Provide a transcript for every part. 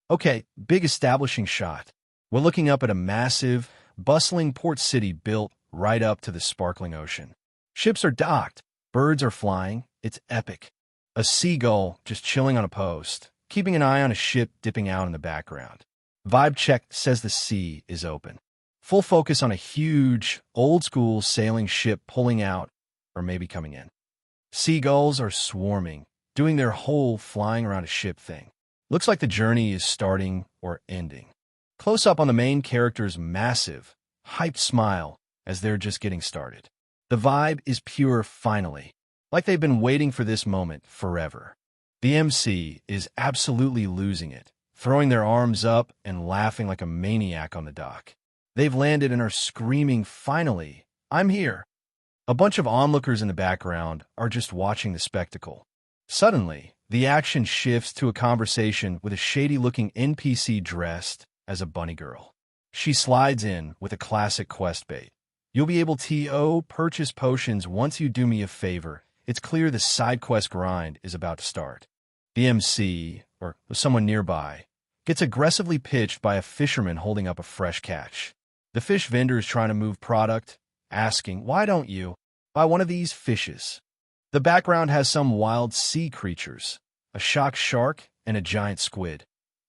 Okay, big establishing shot. We're looking up at a massive, bustling port city built right up to the sparkling ocean. Ships are docked, birds are flying, it's epic. A seagull just chilling on a post, keeping an eye on a ship dipping out in the background. Vibe check says the sea is open. Full focus on a huge, old-school sailing ship pulling out, or maybe coming in. Seagulls are swarming, doing their whole flying around a ship thing. Looks like the journey is starting or ending. Close up on the main character's massive, hyped smile as they're just getting started. The vibe is pure finally, like they've been waiting for this moment forever. The MC is absolutely losing it, throwing their arms up and laughing like a maniac on the dock. They've landed and are screaming, "Finally, I'm here!" A bunch of onlookers in the background are just watching the spectacle. Suddenly, the action shifts to a conversation with a shady-looking NPC dressed as a bunny girl. She slides in with a classic quest bait. "You'll be able to purchase potions once you do me a favor." It's clear the side quest grind is about to start. The MC, or someone nearby, gets aggressively pitched by a fisherman holding up a fresh catch. The fish vendor is trying to move product, asking, "Why don't you buy one of these fishes?" The background has some wild sea creatures, a shock shark and a giant squid,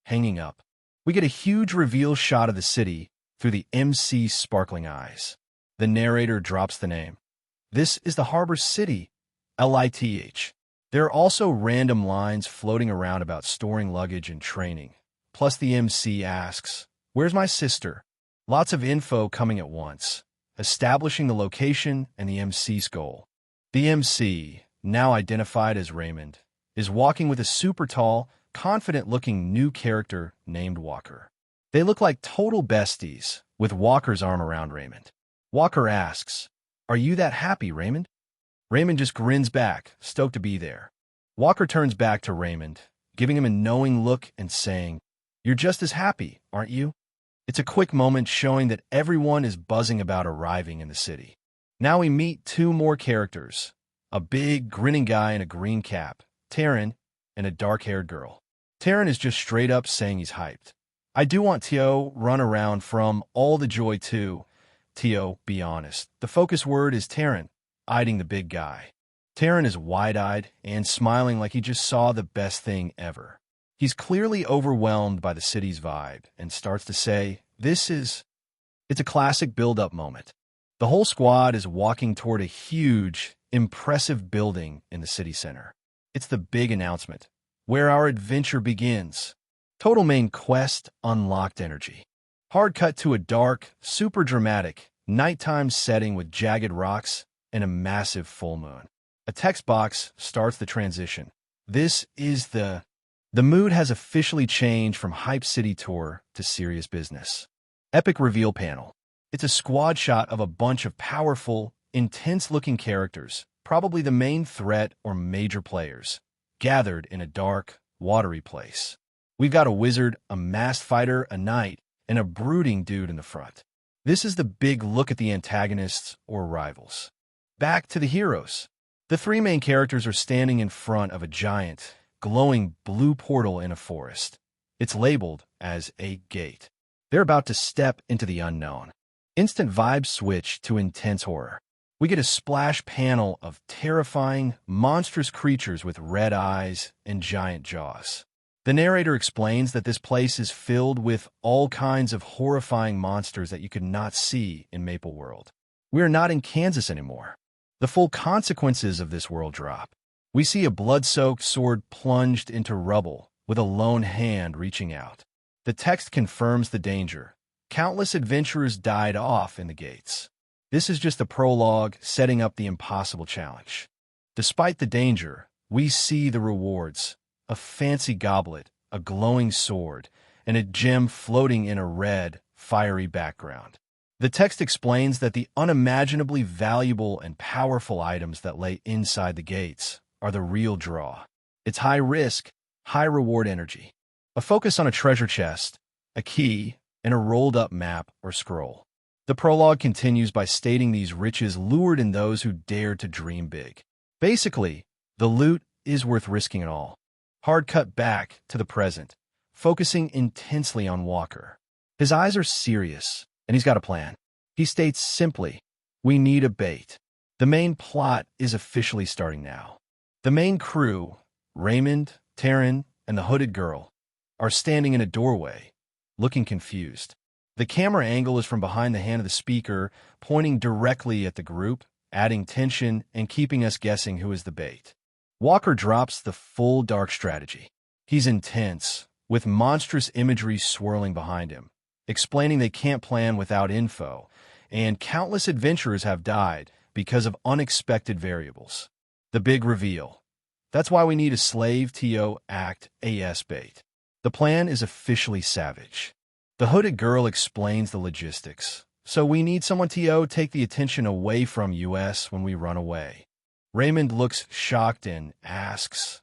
hanging up. We get a huge reveal shot of the city through the MC's sparkling eyes. The narrator drops the name. "This is the harbor city, LITH. There are also random lines floating around about storing luggage and training. Plus the MC asks, "Where's my sister?" Lots of info coming at once, establishing the location and the MC's goal. The MC, now identified as Raymond, is walking with a super tall, confident-looking new character named Walker. They look like total besties, with Walker's arm around Raymond. Walker asks, "Are you that happy, Raymond?" Raymond just grins back, stoked to be there. Walker turns back to Raymond, giving him a knowing look and saying, "You're just as happy, aren't you?" It's a quick moment showing that everyone is buzzing about arriving in the city. Now we meet two more characters, a big, grinning guy in a green cap, Taryn, and a dark-haired girl. Taryn is just straight up saying he's hyped. "I do want Tio run around from all the joy too." Tio, be honest. The focus word is Taryn, eyeing the big guy. Taryn is wide-eyed and smiling like he just saw the best thing ever. He's clearly overwhelmed by the city's vibe and starts to say, It's a classic build-up moment. The whole squad is walking toward a huge, impressive building in the city center. It's the big announcement, where our adventure begins. Total main quest, unlocked energy. Hard cut to a dark, super dramatic, nighttime setting with jagged rocks and a massive full moon. A text box starts the transition. The mood has officially changed from Hype City Tour to serious business. Epic reveal panel. It's a squad shot of a bunch of powerful, intense-looking characters, probably the main threat or major players, gathered in a dark, watery place. We've got a wizard, a masked fighter, a knight, and a brooding dude in the front. This is the big look at the antagonists or rivals. Back to the heroes. The three main characters are standing in front of a giant, glowing blue portal in a forest. It's labeled as a gate. They're about to step into the unknown. Instant vibe switch to intense horror. We get a splash panel of terrifying, monstrous creatures with red eyes and giant jaws. The narrator explains that this place is filled with all kinds of horrifying monsters that you could not see in Maple World. We are not in Kansas anymore. The full consequences of this world drop. We see a blood-soaked sword plunged into rubble, with a lone hand reaching out. The text confirms the danger. Countless adventurers died off in the gates. This is just the prologue setting up the impossible challenge. Despite the danger, we see the rewards. A fancy goblet, a glowing sword, and a gem floating in a red, fiery background. The text explains that the unimaginably valuable and powerful items that lay inside the gates are the real draw. It's high risk, high reward energy. A focus on a treasure chest, a key, and a rolled-up map or scroll. The prologue continues by stating these riches lured in those who dare to dream big. Basically, the loot is worth risking it all. Hard cut back to the present. focusing intensely on Walker. His eyes are serious, and he's got a plan. He states simply, "We need a bait." The main plot is officially starting now. The main crew, Raymond, Taryn, and the hooded girl, are standing in a doorway, looking confused. The camera angle is from behind the hand of the speaker, pointing directly at the group, adding tension and keeping us guessing who is the bait. Walker drops the full dark strategy. He's intense, with monstrous imagery swirling behind him, explaining they can't plan without info, and countless adventurers have died because of unexpected variables. The big reveal. That's why we need a slave TO act AS bait. The plan is officially savage. The hooded girl explains the logistics. So we need someone TO take the attention away from US when we run away. Raymond looks shocked and asks,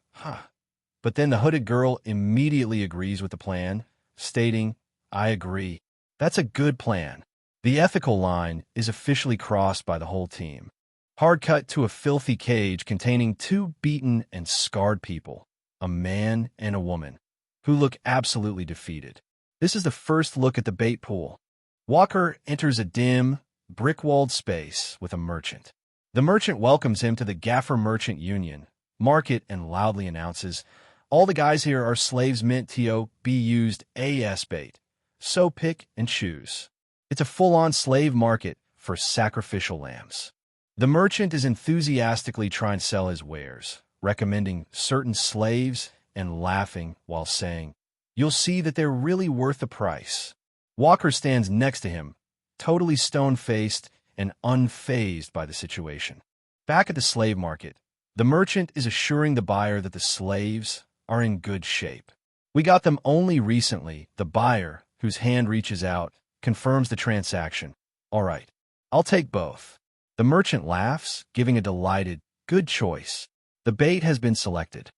But then the hooded girl immediately agrees with the plan, stating, "I agree. That's a good plan." The ethical line is officially crossed by the whole team. Hard cut to a filthy cage containing two beaten and scarred people, a man and a woman, who look absolutely defeated. This is the first look at the bait pool. Walker enters a dim, brick-walled space with a merchant. The merchant welcomes him to the Gaffer Merchant Union market and loudly announces, "All the guys here are slaves meant to be used AS bait, so pick and choose." It's a full-on slave market for sacrificial lambs. The merchant is enthusiastically trying to sell his wares, recommending certain slaves and laughing while saying, "You'll see that they're really worth the price." Walker stands next to him, totally stone-faced and unfazed by the situation. Back at the slave market, the merchant is assuring the buyer that the slaves are in good shape. "We got them only recently." The buyer, whose hand reaches out, confirms the transaction. "All right, I'll take both." The merchant laughs, giving a delighted, "Good choice." The bait has been selected.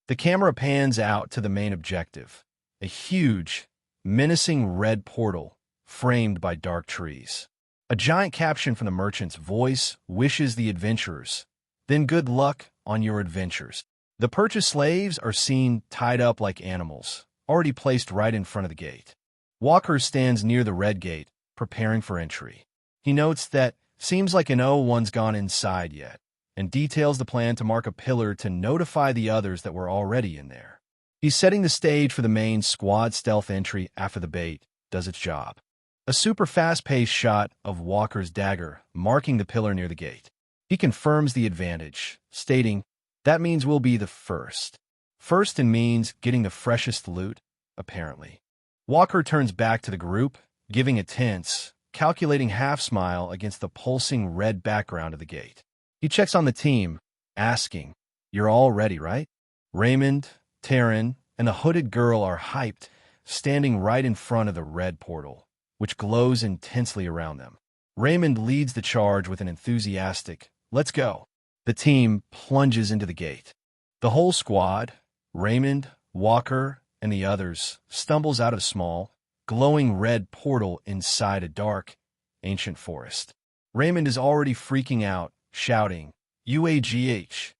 The camera pans out to the main objective, a huge, menacing red portal framed by dark trees. A giant caption from the merchant's voice wishes the adventurers, "Then good luck on your adventures." The purchased slaves are seen tied up like animals, already placed right in front of the gate. Walker stands near the red gate, preparing for entry. He notes that seems like no one's gone inside yet, and details the plan to mark a pillar to notify the others that we're already in there. He's setting the stage for the main squad stealth entry after the bait does its job. A super fast-paced shot of Walker's dagger marking the pillar near the gate. He confirms the advantage, stating, "That means we'll be the first." First and means getting the freshest loot, apparently. Walker turns back to the group, giving a tense, calculating half-smile against the pulsing red background of the gate. He checks on the team, asking, "You're all ready, right?" Raymond, Taryn, and the hooded girl are hyped, standing right in front of the red portal, which glows intensely around them. Raymond leads the charge with an enthusiastic, "Let's go." The team plunges into the gate. The whole squad, Raymond, Walker, and the others, stumbles out of a small, glowing red portal inside a dark, ancient forest. Raymond is already freaking out, shouting, "UAGH.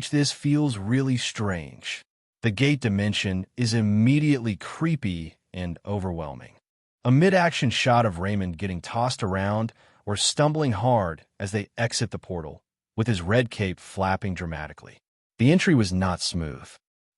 This feels really strange." The gate dimension is immediately creepy and overwhelming. A mid-action shot of Raymond getting tossed around or stumbling hard as they exit the portal, with his red cape flapping dramatically. The entry was not smooth.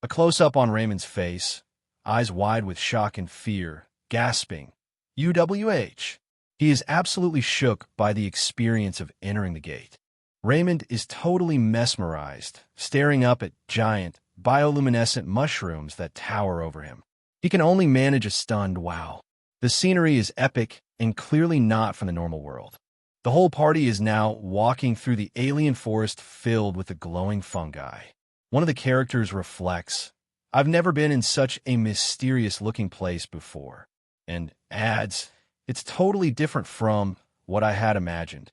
A close-up on Raymond's face, eyes wide with shock and fear, gasping, "UWH." He is absolutely shook by the experience of entering the gate. Raymond is totally mesmerized, staring up at giant, bioluminescent mushrooms that tower over him. He can only manage a stunned wow. The scenery is epic and clearly not from the normal world. The whole party is now walking through the alien forest filled with the glowing fungi. One of the characters reflects, "I've never been in such a mysterious-looking place before," and adds, "It's totally different from what I had imagined."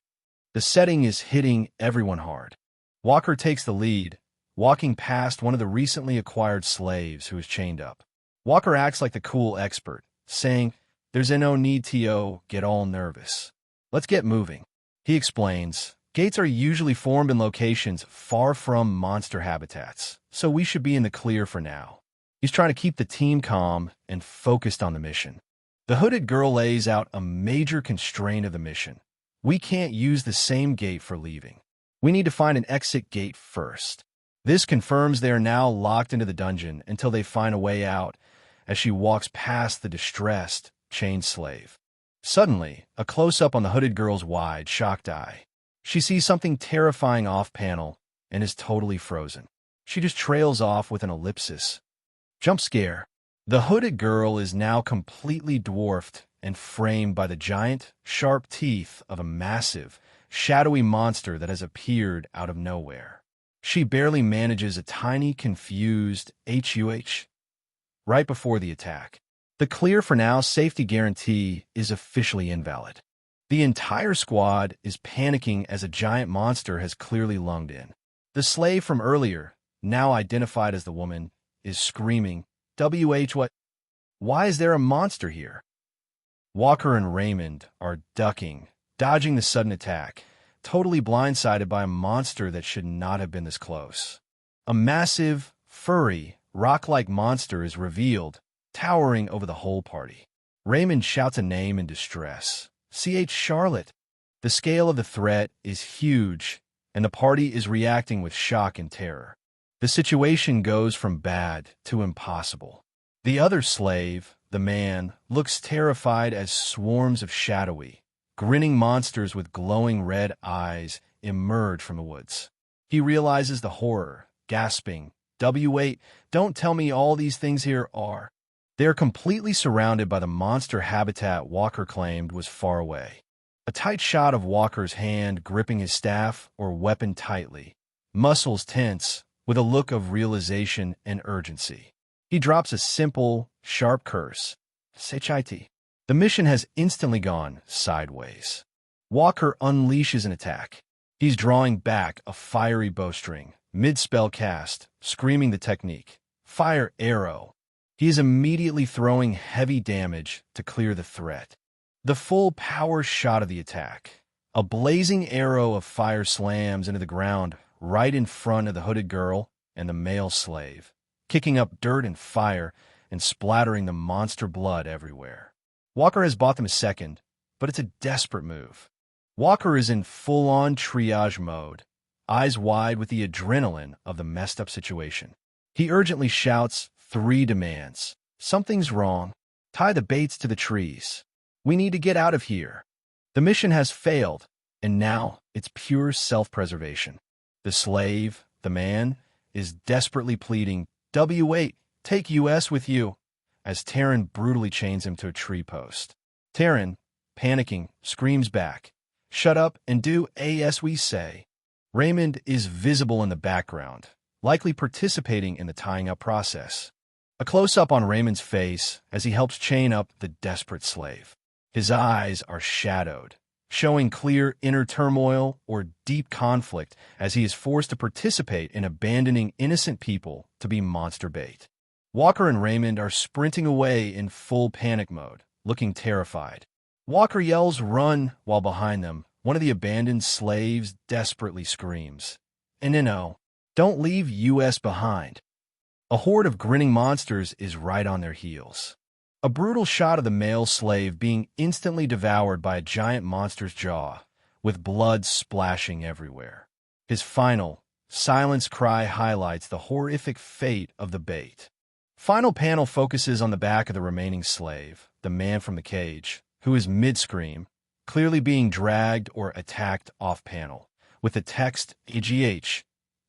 The setting is hitting everyone hard. Walker takes the lead, walking past one of the recently acquired slaves who is chained up. Walker acts like the cool expert, saying, "There's no need to get all nervous. Let's get moving." He explains, "Gates are usually formed in locations far from monster habitats, so we should be in the clear for now." He's trying to keep the team calm and focused on the mission. The hooded girl lays out a major constraint of the mission. We can't use the same gate for leaving. We need to find an exit gate first. This confirms they are now locked into the dungeon until they find a way out as she walks past the distressed, chained slave. Suddenly, a close-up on the hooded girl's wide, shocked eye. She sees something terrifying off-panel and is totally frozen. She just trails off with an ellipsis. Jump scare. The hooded girl is now completely dwarfed and framed by the giant, sharp teeth of a massive, shadowy monster that has appeared out of nowhere. She barely manages a tiny, confused HUH right before the attack. The clear for now safety guarantee is officially invalid. The entire squad is panicking as a giant monster has clearly lunged in. The slave from earlier, now identified as the woman, is screaming, "WH what? Why is there a monster here?" Walker and Raymond are ducking, dodging the sudden attack, totally blindsided by a monster that should not have been this close. A massive, furry, rock-like monster is revealed, towering over the whole party. Raymond shouts a name in distress. Charlotte. The scale of the threat is huge, and the party is reacting with shock and terror. The situation goes from bad to impossible. The other slave, the man, looks terrified as swarms of shadowy, grinning monsters with glowing red eyes emerge from the woods. He realizes the horror, gasping, "Wait, don't tell me all these things here are." They are completely surrounded by the monster habitat Walker claimed was far away. A tight shot of Walker's hand gripping his staff or weapon tightly, muscles tense, with a look of realization and urgency. He drops a simple, sharp curse. Sechiti. The mission has instantly gone sideways. Walker unleashes an attack. He's drawing back a fiery bowstring, mid-spell cast, screaming the technique. Fire arrow. He is immediately throwing heavy damage to clear the threat. The full power shot of the attack. A blazing arrow of fire slams into the ground right in front of the hooded girl and the male slave, kicking up dirt and fire and splattering the monster blood everywhere. Walker has bought them a second, but it's a desperate move. Walker is in full-on triage mode, eyes wide with the adrenaline of the messed-up situation. He urgently shouts 3 demands. Something's wrong. Tie the baits to the trees. We need to get out of here. The mission has failed, and now it's pure self-preservation. The slave, the man, is desperately pleading, "W8, take US with you," as Taryn brutally chains him to a tree post. Taryn, panicking, screams back, "Shut up and do as we say." Raymond is visible in the background, likely participating in the tying up process. A close-up on Raymond's face as he helps chain up the desperate slave. His eyes are shadowed, showing clear inner turmoil or deep conflict as he is forced to participate in abandoning innocent people to be monster bait. Walker and Raymond are sprinting away in full panic mode, looking terrified. Walker yells, "Run," while behind them, one of the abandoned slaves desperately screams, "No, don't leave US behind." A horde of grinning monsters is right on their heels. A brutal shot of the male slave being instantly devoured by a giant monster's jaw, with blood splashing everywhere. His final, silenced cry highlights the horrific fate of the bait. Final panel focuses on the back of the remaining slave, the man from the cage, who is mid-scream, clearly being dragged or attacked off-panel, with the text AGH,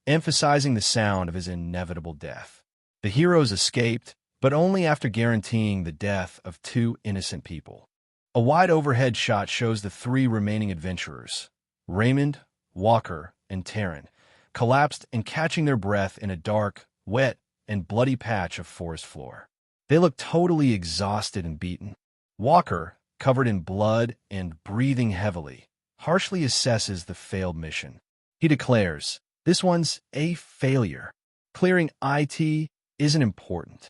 emphasizing the sound of his inevitable death. The heroes escaped, but only after guaranteeing the death of 2 innocent people. A wide overhead shot shows the 3 remaining adventurers, Raymond, Walker, and Taryn, collapsed and catching their breath in a dark, wet, and bloody patch of forest floor. They look totally exhausted and beaten. Walker, covered in blood and breathing heavily, harshly assesses the failed mission. He declares, "This one's a failure. Clearing IT isn't important."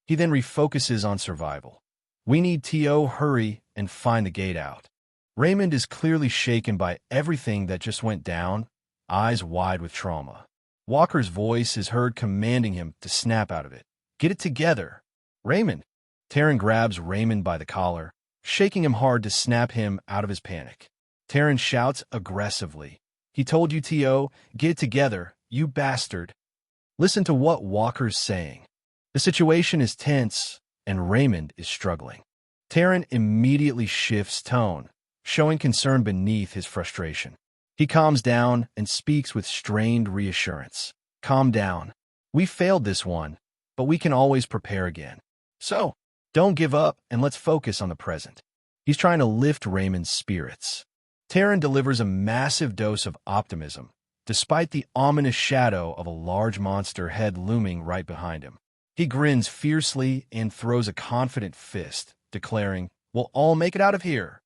He then refocuses on survival. "We need TO hurry and find the gate out." Raymond is clearly shaken by everything that just went down, eyes wide with trauma. Walker's voice is heard commanding him to snap out of it. Get it together. Raymond. Taran grabs Raymond by the collar, shaking him hard to snap him out of his panic. Taran shouts aggressively. He told you, T.O., get it together, you bastard. Listen to what Walker's saying. The situation is tense, and Raymond is struggling. Taran immediately shifts tone, showing concern beneath his frustration. He calms down and speaks with strained reassurance. Calm down. We failed this one, but we can always prepare again. So, don't give up and let's focus on the present. He's trying to lift Raymond's spirits. Taran delivers a massive dose of optimism, despite the ominous shadow of a large monster head looming right behind him. He grins fiercely and throws a confident fist, declaring, "We'll all make it out of here."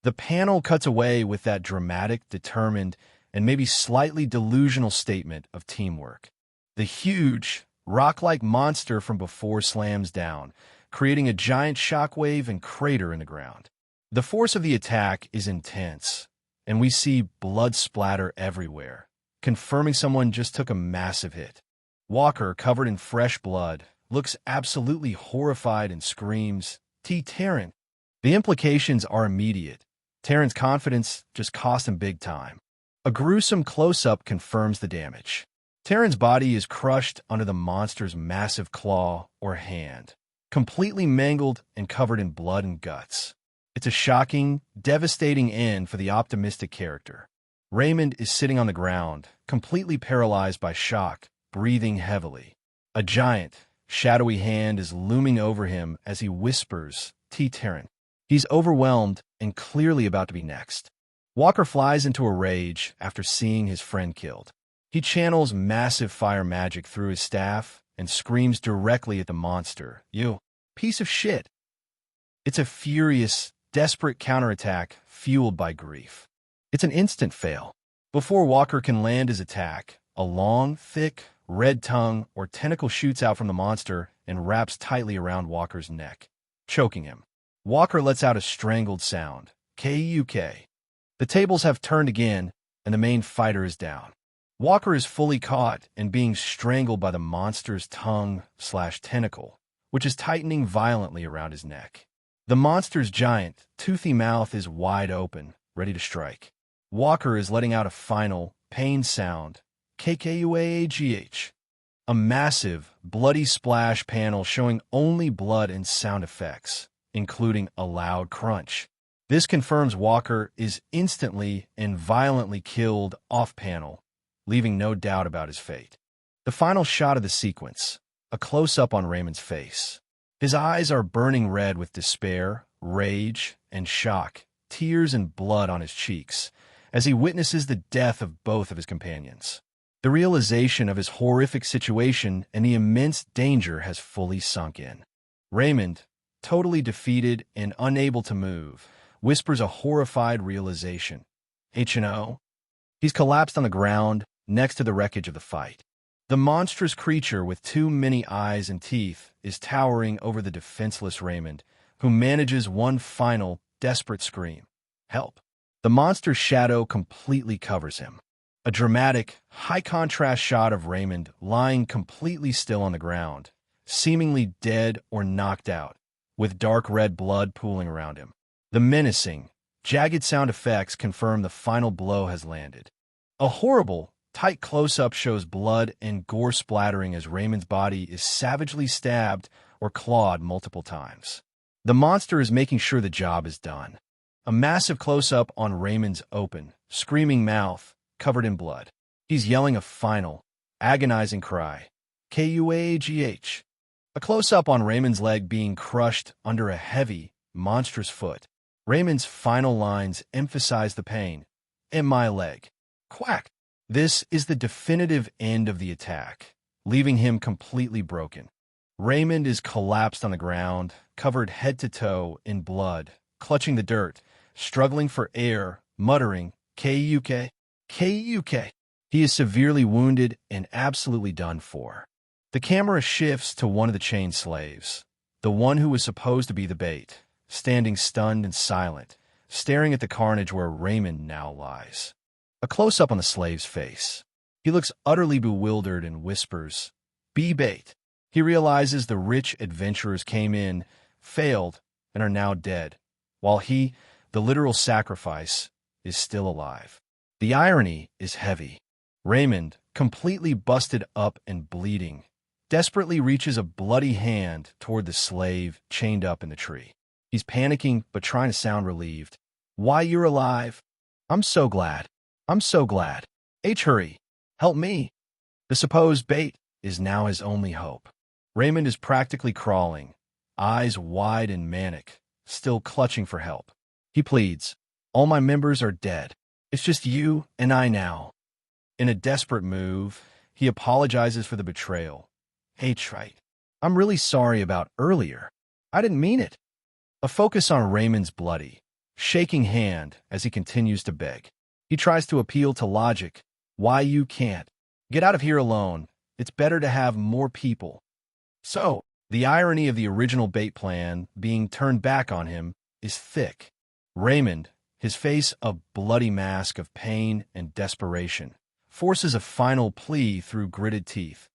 The panel cuts away with that dramatic, determined, and maybe slightly delusional statement of teamwork. The huge, rock-like monster from before slams down, creating a giant shockwave and crater in the ground. The force of the attack is intense, and we see blood splatter everywhere, confirming someone just took a massive hit. Walker, covered in fresh blood, looks absolutely horrified and screams, Taran. The implications are immediate. Taran's confidence just cost him big time. A gruesome close-up confirms the damage. Taran's body is crushed under the monster's massive claw or hand, completely mangled and covered in blood and guts. It's a shocking, devastating end for the optimistic character. Raymond is sitting on the ground, completely paralyzed by shock, breathing heavily. A giant, shadowy hand is looming over him as he whispers, Taran. He's overwhelmed and clearly about to be next. Walker flies into a rage after seeing his friend killed. He channels massive fire magic through his staff and screams directly at the monster, "You piece of shit." It's a furious, desperate counterattack fueled by grief. It's an instant fail. Before Walker can land his attack, a long, thick, red tongue or tentacle shoots out from the monster and wraps tightly around Walker's neck, choking him. Walker lets out a strangled sound, K-U-K. The tables have turned again, and the main fighter is down. Walker is fully caught and being strangled by the monster's tongue/tentacle, which is tightening violently around his neck. The monster's giant, toothy mouth is wide open, ready to strike. Walker is letting out a final, pain sound, KKUAAGH. A massive, bloody splash panel showing only blood and sound effects, including a loud crunch. This confirms Walker is instantly and violently killed off-panel, leaving no doubt about his fate. The final shot of the sequence, a close-up on Raymond's face. His eyes are burning red with despair, rage, and shock, tears and blood on his cheeks, as he witnesses the death of both of his companions. The realization of his horrific situation and the immense danger has fully sunk in. Raymond, totally defeated and unable to move, whispers a horrified realization. H&O? He's collapsed on the ground next to the wreckage of the fight. The monstrous creature with too many eyes and teeth is towering over the defenseless Raymond, who manages one final, desperate scream. Help. The monster's shadow completely covers him. A dramatic, high-contrast shot of Raymond lying completely still on the ground, seemingly dead or knocked out, with dark red blood pooling around him. The menacing, jagged sound effects confirm the final blow has landed. A horrible, tight close-up shows blood and gore splattering as Raymond's body is savagely stabbed or clawed multiple times. The monster is making sure the job is done. A massive close-up on Raymond's open, screaming mouth, covered in blood. He's yelling a final, agonizing cry, K-U-A-G-H. A close-up on Raymond's leg being crushed under a heavy, monstrous foot. Raymond's final lines emphasize the pain. In my leg. Quack. This is the definitive end of the attack, leaving him completely broken. Raymond is collapsed on the ground, covered head to toe in blood, clutching the dirt, struggling for air, muttering, K-U-K, K-U-K. He is severely wounded and absolutely done for. The camera shifts to one of the chained slaves, the one who was supposed to be the bait, standing stunned and silent, staring at the carnage where Raymond now lies. A close-up on the slave's face. He looks utterly bewildered and whispers, "Be bait." He realizes the rich adventurers came in, failed, and are now dead, while he, the literal sacrifice, is still alive. The irony is heavy. Raymond, completely busted up and bleeding, desperately reaches a bloody hand toward the slave chained up in the tree. He's panicking but trying to sound relieved. "Why, you're alive? I'm so glad. I'm so glad. Hurry. Help me." The supposed bait is now his only hope. Raymond is practically crawling, eyes wide and manic, still clutching for help. He pleads, "All my members are dead. It's just you and I now." In a desperate move, he apologizes for the betrayal. "Right. I'm really sorry about earlier. I didn't mean it." A focus on Raymond's bloody, shaking hand as he continues to beg. He tries to appeal to logic. "Why you can't? Get out of here alone. It's better to have more people." So, the irony of the original bait plan being turned back on him is thick. Raymond, his face a bloody mask of pain and desperation, forces a final plea through gritted teeth.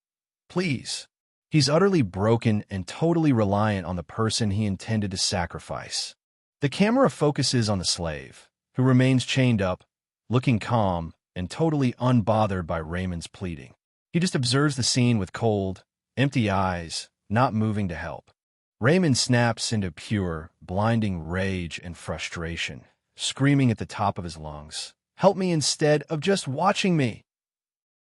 "Please." He's utterly broken and totally reliant on the person he intended to sacrifice. The camera focuses on the slave, who remains chained up, looking calm and totally unbothered by Raymond's pleading. He just observes the scene with cold, empty eyes, not moving to help. Raymond snaps into pure, blinding rage and frustration, screaming at the top of his lungs, "Help me instead of just watching me!"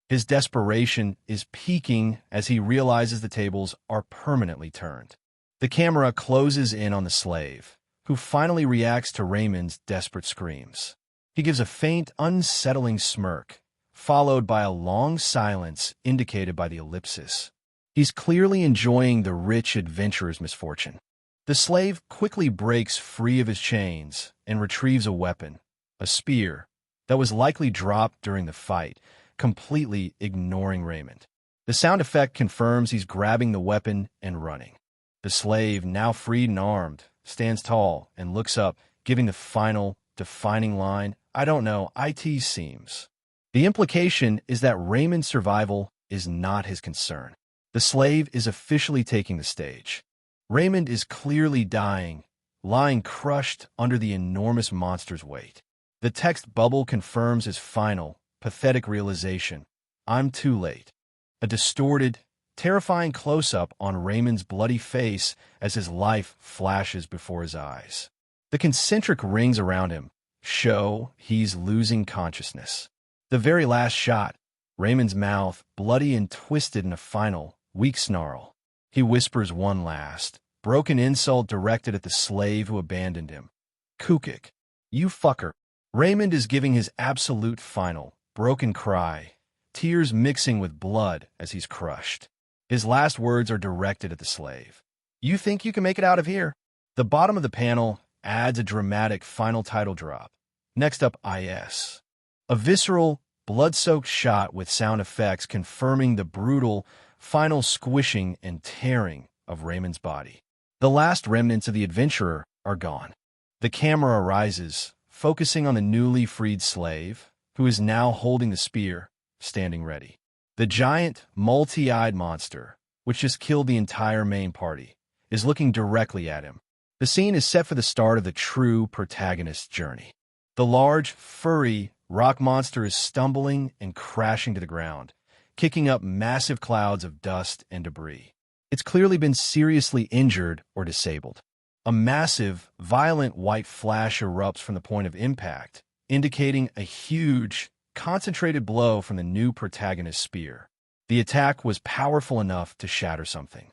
His desperation is peaking as he realizes the tables are permanently turned. The camera closes in on the slave, who finally reacts to Raymond's desperate screams. He gives a faint, unsettling smirk, followed by a long silence indicated by the ellipsis. He's clearly enjoying the rich adventurer's misfortune. The slave quickly breaks free of his chains and retrieves a weapon, a spear, that was likely dropped during the fight, completely ignoring Raymond. The sound effect confirms he's grabbing the weapon and running. The slave, now freed and armed, stands tall and looks up, giving the final, defining line, "I don't know, it seems." The implication is that Raymond's survival is not his concern. The slave is officially taking the stage. Raymond is clearly dying, lying crushed under the enormous monster's weight. The text bubble confirms his final, pathetic realization. "I'm too late." A distorted, terrifying close-up on Raymond's bloody face as his life flashes before his eyes. The concentric rings around him show he's losing consciousness. The very last shot, Raymond's mouth bloody and twisted in a final, weak snarl. He whispers one last, broken insult directed at the slave who abandoned him. "Kukik, you fucker." Raymond is giving his absolute final, broken cry, tears mixing with blood as he's crushed. His last words are directed at the slave. "You think you can make it out of here?" The bottom of the panel adds a dramatic final title drop. Next up, IS. A visceral, blood-soaked shot with sound effects confirming the brutal, final squishing and tearing of Raymond's body. The last remnants of the adventurer are gone. The camera rises, focusing on the newly freed slave, who is now holding the spear, standing ready. The giant, multi-eyed monster, which just killed the entire main party, is looking directly at him. The scene is set for the start of the true protagonist's journey. The large, furry rock monster is stumbling and crashing to the ground, kicking up massive clouds of dust and debris. It's clearly been seriously injured or disabled. A massive, violent white flash erupts from the point of impact, indicating a huge, concentrated blow from the new protagonist's spear. The attack was powerful enough to shatter something.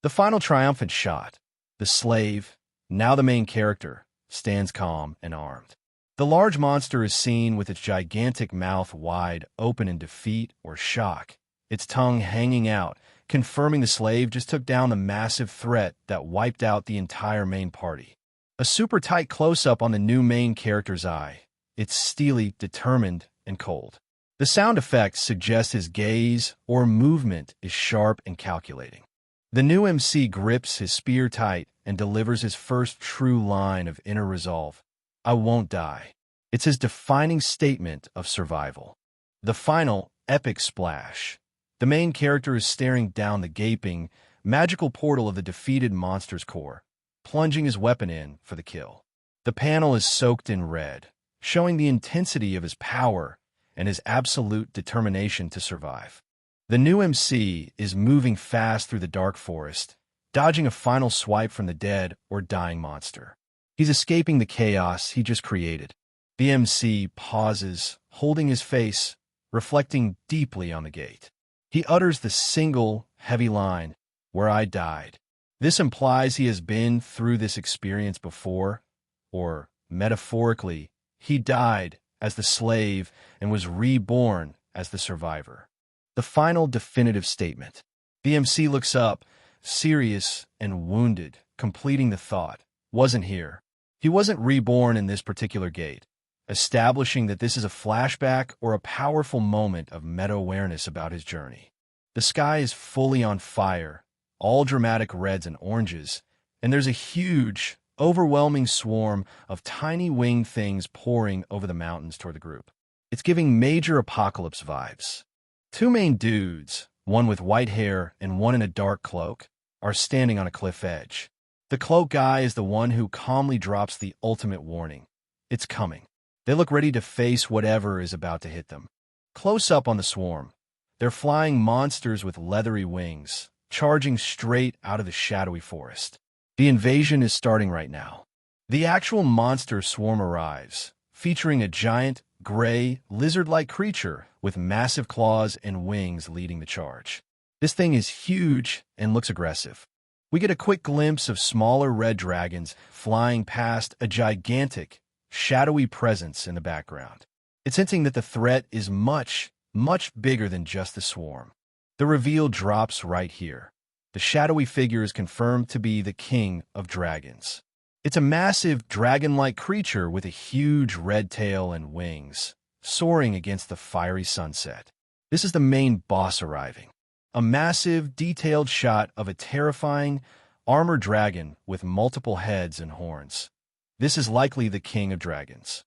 The final triumphant shot, the slave, now the main character, stands calm and armed. The large monster is seen with its gigantic mouth wide open in defeat or shock, its tongue hanging out, confirming the slave just took down the massive threat that wiped out the entire main party. A super tight close-up on the new main character's eye. It's steely, determined, and cold. The sound effects suggest his gaze or movement is sharp and calculating. The new MC grips his spear tight and delivers his first true line of inner resolve. "I won't die." It's his defining statement of survival. The final, epic splash. The main character is staring down the gaping, magical portal of the defeated monster's core, plunging his weapon in for the kill. The panel is soaked in red, showing the intensity of his power and his absolute determination to survive. The new MC is moving fast through the dark forest, dodging a final swipe from the dead or dying monster. He's escaping the chaos he just created. The MC pauses, holding his face, reflecting deeply on the gate. He utters the single, heavy line, "Where I died." This implies he has been through this experience before, or, metaphorically, he died as the slave and was reborn as the survivor. The final definitive statement. The MC looks up, serious and wounded, completing the thought. Wasn't here. He wasn't reborn in this particular gate, establishing that this is a flashback or a powerful moment of meta-awareness about his journey. The sky is fully on fire, all dramatic reds and oranges, and there's a huge, overwhelming swarm of tiny winged things pouring over the mountains toward the group. It's giving major apocalypse vibes. Two main dudes, one with white hair and one in a dark cloak, are standing on a cliff edge. The cloak guy is the one who calmly drops the ultimate warning. It's coming. They look ready to face whatever is about to hit them. Close up on the swarm, they're flying monsters with leathery wings, charging straight out of the shadowy forest. The invasion is starting right now. The actual monster swarm arrives, featuring a giant, gray, lizard-like creature with massive claws and wings leading the charge. This thing is huge and looks aggressive. We get a quick glimpse of smaller red dragons flying past a gigantic, shadowy presence in the background. It's hinting that the threat is much, much bigger than just the swarm. The reveal drops right here. The shadowy figure is confirmed to be the king of dragons. It's a massive dragon-like creature with a huge red tail and wings, soaring against the fiery sunset. This is the main boss arriving. A massive, detailed shot of a terrifying, armored dragon with multiple heads and horns. This is likely the king of dragons.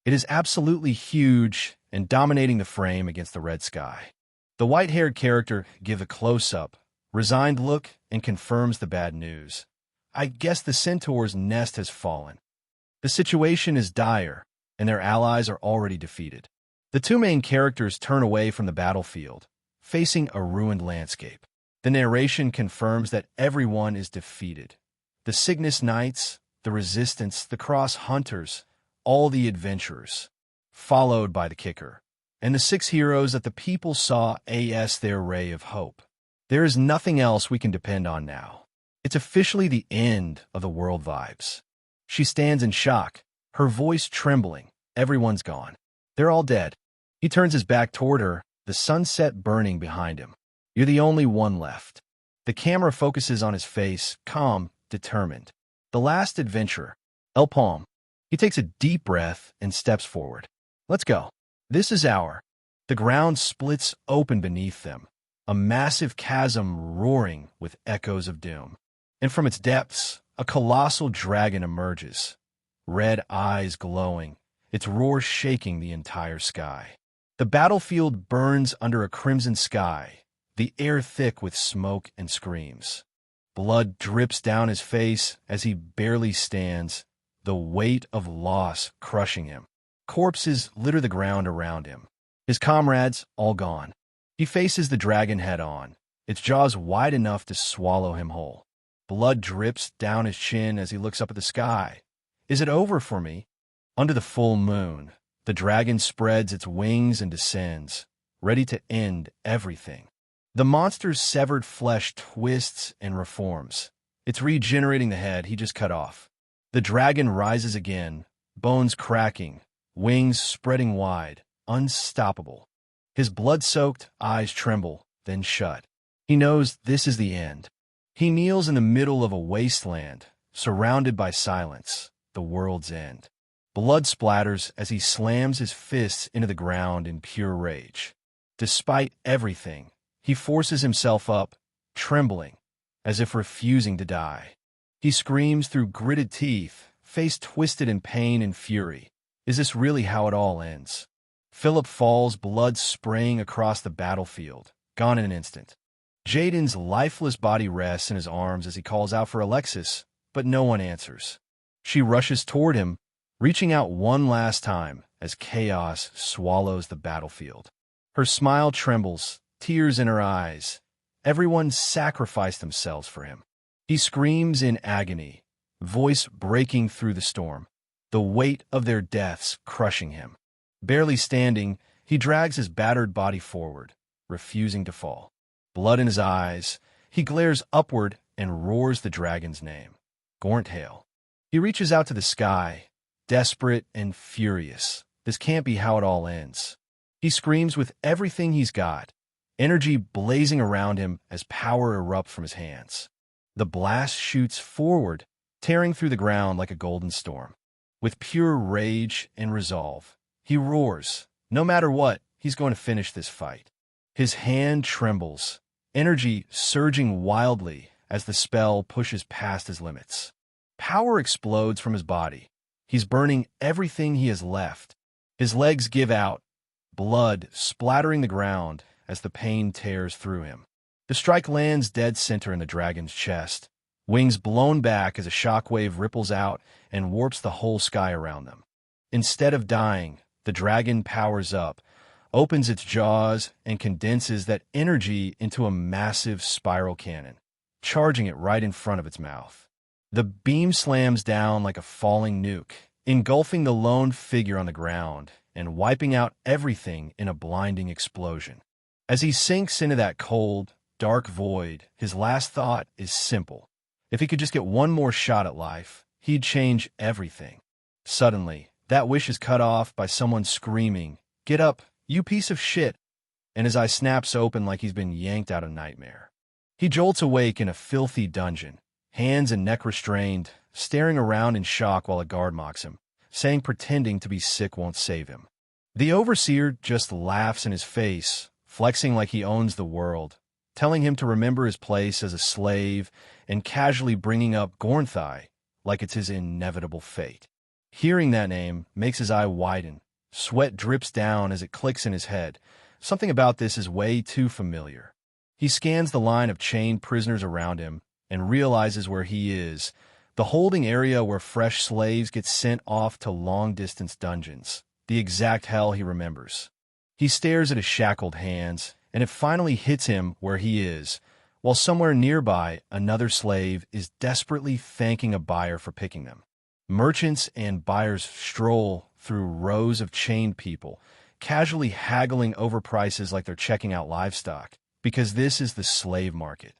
It is absolutely huge and dominating the frame against the red sky. The white-haired character gives a close-up, resigned look and confirms the bad news. I guess the centaur's nest has fallen. The situation is dire, and their allies are already defeated. The two main characters turn away from the battlefield, facing a ruined landscape. The narration confirms that everyone is defeated. The Cygnus Knights, the Resistance, the Cross Hunters, all the adventurers, followed by the kicker, and the 6 heroes that the people saw as their ray of hope. There is nothing else we can depend on now. It's officially the end of the world vibes. She stands in shock, her voice trembling. Everyone's gone. They're all dead. He turns his back toward her, the sunset burning behind him. You're the only one left. The camera focuses on his face, calm, determined. The last adventurer, El Palm. He takes a deep breath and steps forward. Let's go. This is our. The ground splits open beneath them, a massive chasm roaring with echoes of doom. And from its depths, a colossal dragon emerges, red eyes glowing, its roar shaking the entire sky. The battlefield burns under a crimson sky, the air thick with smoke and screams. Blood drips down his face as he barely stands, the weight of loss crushing him. Corpses litter the ground around him. His comrades all gone. He faces the dragon head-on, its jaws wide enough to swallow him whole. Blood drips down his chin as he looks up at the sky. Is it over for me? Under the full moon, the dragon spreads its wings and descends, ready to end everything. The monster's severed flesh twists and reforms. It's regenerating the head he just cut off. The dragon rises again, bones cracking, wings spreading wide, unstoppable. His blood-soaked eyes tremble, then shut. He knows this is the end. He kneels in the middle of a wasteland, surrounded by silence, the world's end. Blood splatters as he slams his fists into the ground in pure rage. Despite everything, he forces himself up, trembling, as if refusing to die. He screams through gritted teeth, face twisted in pain and fury. Is this really how it all ends? Philip falls, blood spraying across the battlefield, gone in an instant. Jaden's lifeless body rests in his arms as he calls out for Alexis, but no one answers. She rushes toward him, reaching out one last time as chaos swallows the battlefield. Her smile trembles, tears in her eyes. Everyone sacrificed themselves for him. He screams in agony, voice breaking through the storm, the weight of their deaths crushing him. Barely standing, he drags his battered body forward, refusing to fall. Blood in his eyes, he glares upward and roars the dragon's name, Gorntail. He reaches out to the sky, desperate and furious. This can't be how it all ends. He screams with everything he's got, energy blazing around him as power erupts from his hands. The blast shoots forward, tearing through the ground like a golden storm. With pure rage and resolve, he roars. No matter what, he's going to finish this fight. His hand trembles, energy surging wildly as the spell pushes past his limits. Power explodes from his body. He's burning everything he has left. His legs give out, blood splattering the ground as the pain tears through him. The strike lands dead center in the dragon's chest, wings blown back as a shockwave ripples out and warps the whole sky around them. Instead of dying, the dragon powers up, opens its jaws, and condenses that energy into a massive spiral cannon, charging it right in front of its mouth. The beam slams down like a falling nuke, engulfing the lone figure on the ground and wiping out everything in a blinding explosion. As he sinks into that cold, dark void, his last thought is simple. If he could just get one more shot at life, he'd change everything. Suddenly, that wish is cut off by someone screaming, "Get up, you piece of shit!" and his eye snaps open like he's been yanked out of nightmare. He jolts awake in a filthy dungeon, hands and neck restrained, staring around in shock while a guard mocks him, saying pretending to be sick won't save him. The overseer just laughs in his face, flexing like he owns the world, telling him to remember his place as a slave and casually bringing up Gornthai like it's his inevitable fate. Hearing that name makes his eye widen. Sweat drips down as it clicks in his head. Something about this is way too familiar. He scans the line of chained prisoners around him and realizes where he is, the holding area where fresh slaves get sent off to long-distance dungeons, the exact hell he remembers. He stares at his shackled hands, and it finally hits him where he is, while somewhere nearby another slave is desperately thanking a buyer for picking them. Merchants and buyers stroll through rows of chained people, casually haggling over prices like they're checking out livestock, because this is the slave market.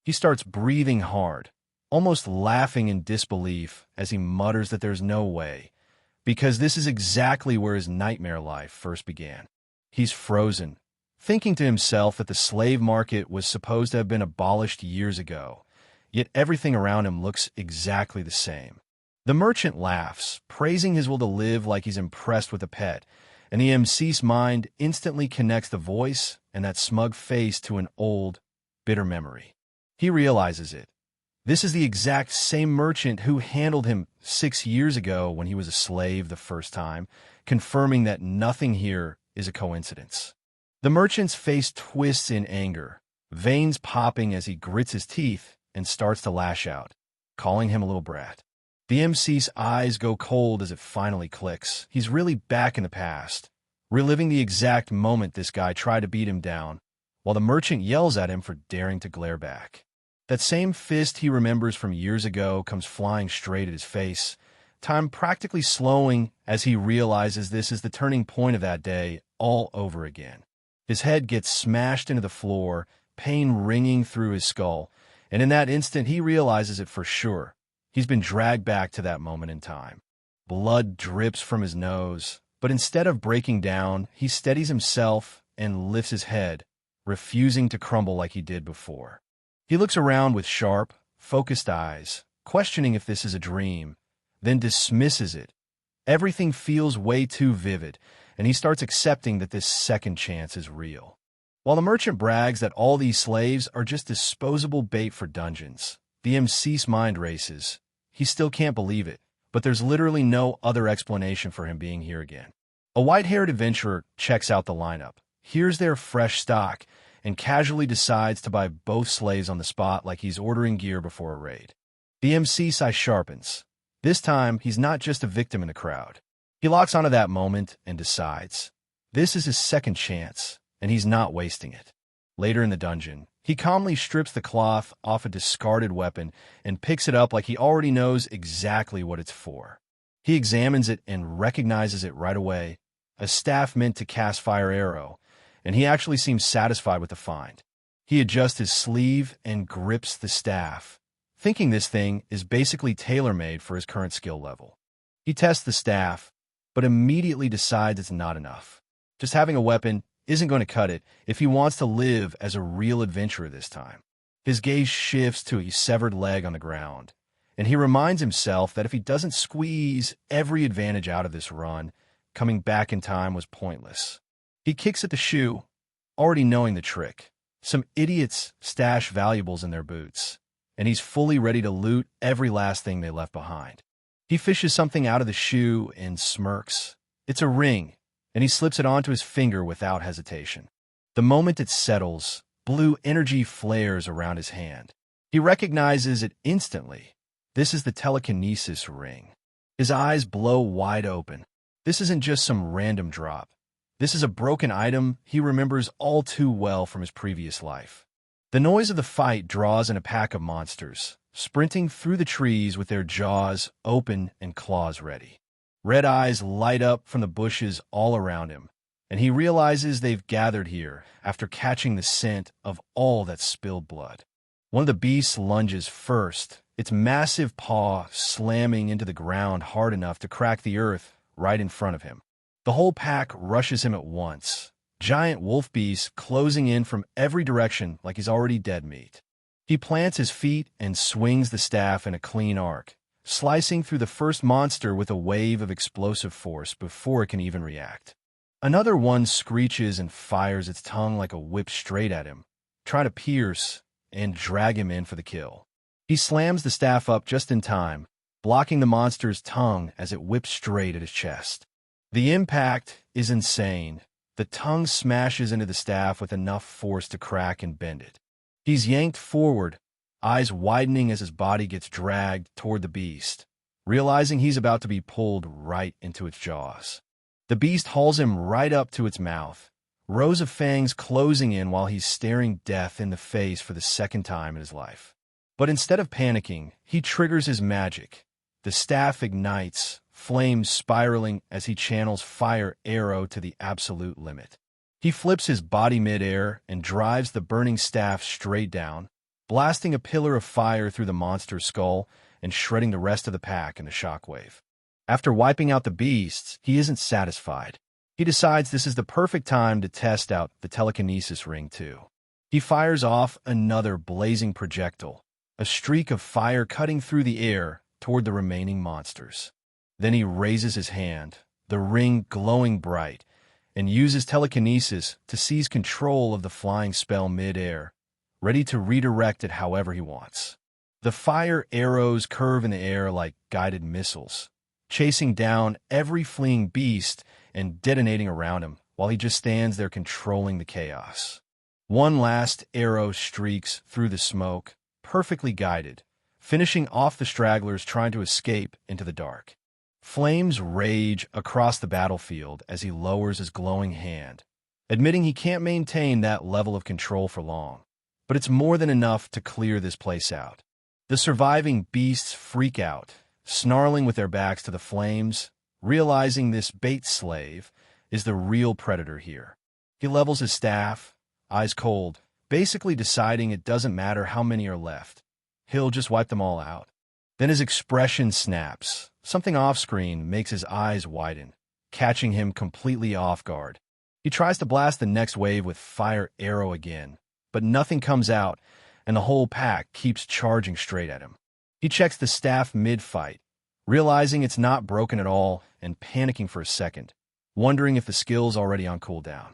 He starts breathing hard, almost laughing in disbelief as he mutters that there's no way, because this is exactly where his nightmare life first began. He's frozen, thinking to himself that the slave market was supposed to have been abolished years ago, yet everything around him looks exactly the same. The merchant laughs, praising his will to live like he's impressed with a pet, and the MC's mind instantly connects the voice and that smug face to an old, bitter memory. He realizes it. This is the exact same merchant who handled him 6 years ago when he was a slave the first time, confirming that nothing here is a coincidence. The merchant's face twists in anger, veins popping as he grits his teeth and starts to lash out, calling him a little brat. The MC's eyes go cold as it finally clicks. He's really back in the past, reliving the exact moment this guy tried to beat him down, while the merchant yells at him for daring to glare back. That same fist he remembers from years ago comes flying straight at his face, time practically slowing as he realizes this is the turning point of that day all over again. His head gets smashed into the floor, pain ringing through his skull, and in that instant he realizes it for sure. He's been dragged back to that moment in time. Blood drips from his nose, but instead of breaking down, he steadies himself and lifts his head, refusing to crumble like he did before. He looks around with sharp, focused eyes, questioning if this is a dream, then dismisses it. Everything feels way too vivid, and he starts accepting that this second chance is real. While the merchant brags that all these slaves are just disposable bait for dungeons, the MC's mind races. He still can't believe it, but there's literally no other explanation for him being here again. A white-haired adventurer checks out the lineup, hears their fresh stock, and casually decides to buy both slaves on the spot like he's ordering gear before a raid. The MC sigh sharpens. This time, he's not just a victim in the crowd. He locks onto that moment and decides. This is his second chance, and he's not wasting it. Later in the dungeon, he calmly strips the cloth off a discarded weapon and picks it up like he already knows exactly what it's for. He examines it and recognizes it right away, a staff meant to cast fire arrow, and he actually seems satisfied with the find. He adjusts his sleeve and grips the staff, thinking this thing is basically tailor-made for his current skill level. He tests the staff, but immediately decides it's not enough. Just having a weapon isn't going to cut it if he wants to live as a real adventurer this time. His gaze shifts to a severed leg on the ground, and he reminds himself that if he doesn't squeeze every advantage out of this run, coming back in time was pointless. He kicks at the shoe, already knowing the trick. Some idiots stash valuables in their boots, and he's fully ready to loot every last thing they left behind. He fishes something out of the shoe and smirks. It's a ring, and he slips it onto his finger without hesitation. The moment it settles, blue energy flares around his hand. He recognizes it instantly. This is the telekinesis ring. His eyes blow wide open. This isn't just some random drop. This is a broken item he remembers all too well from his previous life. The noise of the fight draws in a pack of monsters, sprinting through the trees with their jaws open and claws ready. Red eyes light up from the bushes all around him, and he realizes they've gathered here after catching the scent of all that spilled blood. One of the beasts lunges first, its massive paw slamming into the ground hard enough to crack the earth right in front of him. The whole pack rushes him at once, giant wolf beasts closing in from every direction like he's already dead meat. He plants his feet and swings the staff in a clean arc, slicing through the first monster with a wave of explosive force before it can even react. Another one screeches and fires its tongue like a whip straight at him, trying to pierce and drag him in for the kill. He slams the staff up just in time, blocking the monster's tongue as it whips straight at his chest. The impact is insane. The tongue smashes into the staff with enough force to crack and bend it. He's yanked forward, eyes widening as his body gets dragged toward the beast, realizing he's about to be pulled right into its jaws. The beast hauls him right up to its mouth, rows of fangs closing in while he's staring death in the face for the second time in his life. But instead of panicking, he triggers his magic. The staff ignites, flames spiraling as he channels fire arrow to the absolute limit. He flips his body midair and drives the burning staff straight down, blasting a pillar of fire through the monster's skull and shredding the rest of the pack in a shockwave. After wiping out the beasts, he isn't satisfied. He decides this is the perfect time to test out the telekinesis ring too. He fires off another blazing projectile, a streak of fire cutting through the air toward the remaining monsters. Then he raises his hand, the ring glowing bright, and uses telekinesis to seize control of the flying spell mid-air, ready to redirect it however he wants. The fire arrows curve in the air like guided missiles, chasing down every fleeing beast and detonating around him while he just stands there controlling the chaos. One last arrow streaks through the smoke, perfectly guided, finishing off the stragglers trying to escape into the dark. Flames rage across the battlefield as he lowers his glowing hand, admitting he can't maintain that level of control for long. But it's more than enough to clear this place out. The surviving beasts freak out, snarling with their backs to the flames, realizing this bait slave is the real predator here. He levels his staff, eyes cold, basically deciding it doesn't matter how many are left. He'll just wipe them all out. Then his expression snaps. Something off-screen makes his eyes widen, catching him completely off guard. He tries to blast the next wave with fire arrow again, but nothing comes out, and the whole pack keeps charging straight at him. He checks the staff mid-fight, realizing it's not broken at all and panicking for a second, wondering if the skill's already on cooldown.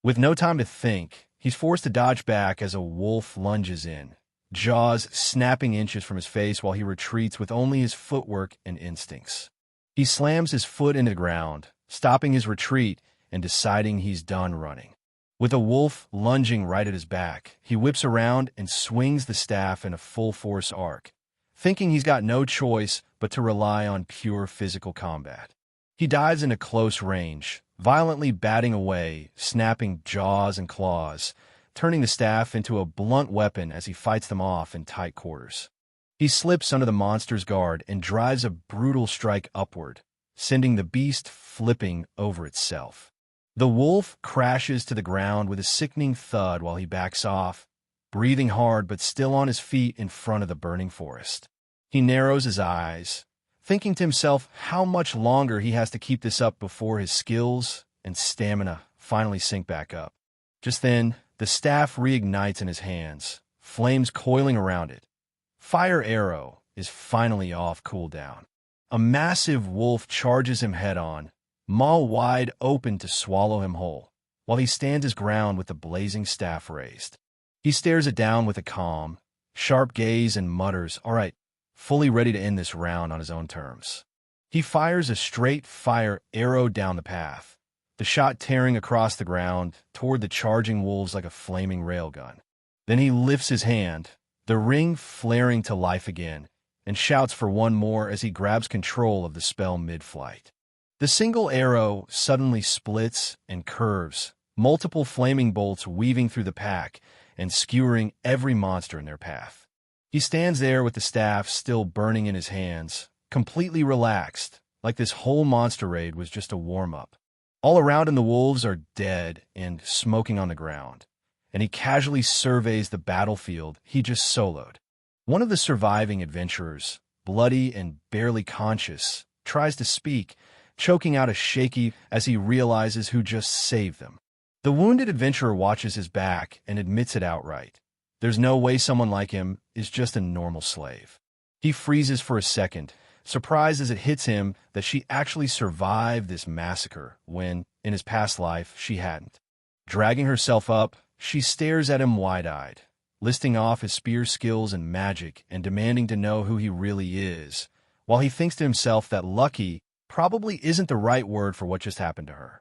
With no time to think, he's forced to dodge back as a wolf lunges in, jaws snapping inches from his face while he retreats with only his footwork and instincts. He slams his foot into the ground, stopping his retreat and deciding he's done running. With a wolf lunging right at his back, he whips around and swings the staff in a full-force arc, thinking he's got no choice but to rely on pure physical combat. He dives into close range, violently batting away, snapping jaws and claws, turning the staff into a blunt weapon as he fights them off in tight quarters. He slips under the monster's guard and drives a brutal strike upward, sending the beast flipping over itself. The wolf crashes to the ground with a sickening thud while he backs off, breathing hard but still on his feet in front of the burning forest. He narrows his eyes, thinking to himself how much longer he has to keep this up before his skills and stamina finally sync back up. Just then, the staff reignites in his hands, flames coiling around it. Fire Arrow is finally off cooldown. A massive wolf charges him head-on, maw wide open to swallow him whole, while he stands his ground with the blazing staff raised. He stares it down with a calm, sharp gaze and mutters, "All right," fully ready to end this round on his own terms. He fires a straight fire arrow down the path, the shot tearing across the ground toward the charging wolves like a flaming railgun. Then he lifts his hand, the ring flaring to life again, and shouts for one more as he grabs control of the spell mid-flight. The single arrow suddenly splits and curves, multiple flaming bolts weaving through the pack and skewering every monster in their path. He stands there with the staff still burning in his hands, completely relaxed, like this whole monster raid was just a warm-up. All around him the wolves are dead and smoking on the ground, and he casually surveys the battlefield he just soloed. One of the surviving adventurers, bloody and barely conscious, tries to speak, choking out a shaky as he realizes who just saved them. The wounded adventurer watches his back and admits it outright. There's no way someone like him is just a normal slave. He freezes for a second, surprised as it hits him that she actually survived this massacre when, in his past life, she hadn't. Dragging herself up, she stares at him wide-eyed, listing off his spear skills and magic and demanding to know who he really is, while he thinks to himself that lucky probably isn't the right word for what just happened to her.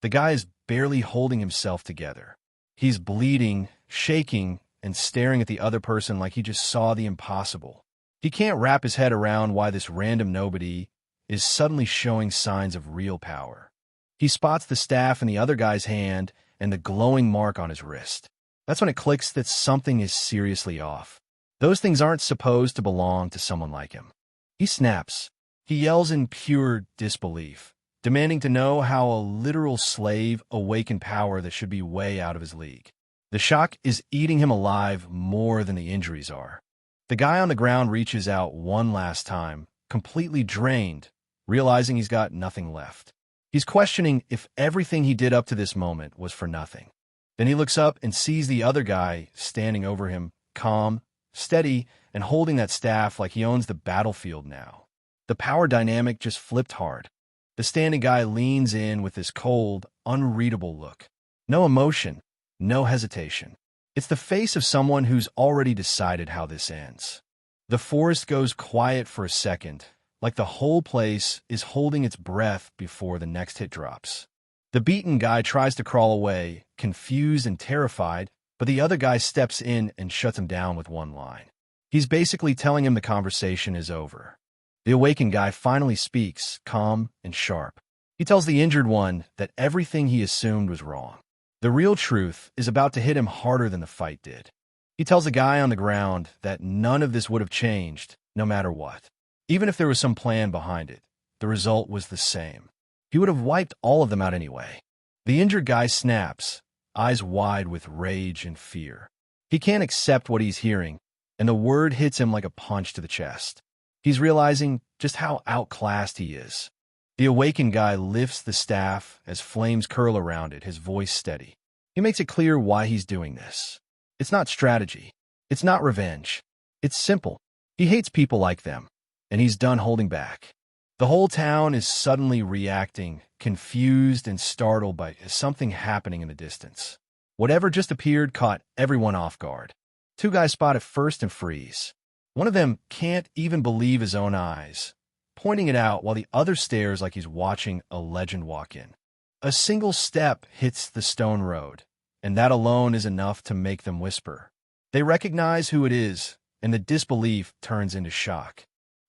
The guy is barely holding himself together. He's bleeding, shaking, and staring at the other person like he just saw the impossible. He can't wrap his head around why this random nobody is suddenly showing signs of real power. He spots the staff in the other guy's hand and the glowing mark on his wrist. That's when it clicks that something is seriously off. Those things aren't supposed to belong to someone like him. He snaps. He yells in pure disbelief, demanding to know how a literal slave awakened power that should be way out of his league. The shock is eating him alive more than the injuries are. The guy on the ground reaches out one last time, completely drained, realizing he's got nothing left. He's questioning if everything he did up to this moment was for nothing. Then he looks up and sees the other guy standing over him, calm, steady, and holding that staff like he owns the battlefield now. The power dynamic just flipped hard. The standing guy leans in with this cold, unreadable look. No emotion, no hesitation. It's the face of someone who's already decided how this ends. The forest goes quiet for a second, like the whole place is holding its breath before the next hit drops. The beaten guy tries to crawl away, confused and terrified, but the other guy steps in and shuts him down with one line. He's basically telling him the conversation is over. The awakened guy finally speaks, calm and sharp. He tells the injured one that everything he assumed was wrong. The real truth is about to hit him harder than the fight did. He tells the guy on the ground that none of this would have changed, no matter what. Even if there was some plan behind it, the result was the same. He would have wiped all of them out anyway. The injured guy snaps, eyes wide with rage and fear. He can't accept what he's hearing, and the word hits him like a punch to the chest. He's realizing just how outclassed he is. The awakened guy lifts the staff as flames curl around it, his voice steady. He makes it clear why he's doing this. It's not strategy. It's not revenge. It's simple. He hates people like them, and he's done holding back. The whole town is suddenly reacting, confused and startled by something happening in the distance. Whatever just appeared caught everyone off guard. Two guys spot it first and freeze. One of them can't even believe his own eyes, pointing it out while the other stares like he's watching a legend walk in. A single step hits the stone road, and that alone is enough to make them whisper. They recognize who it is, and the disbelief turns into shock.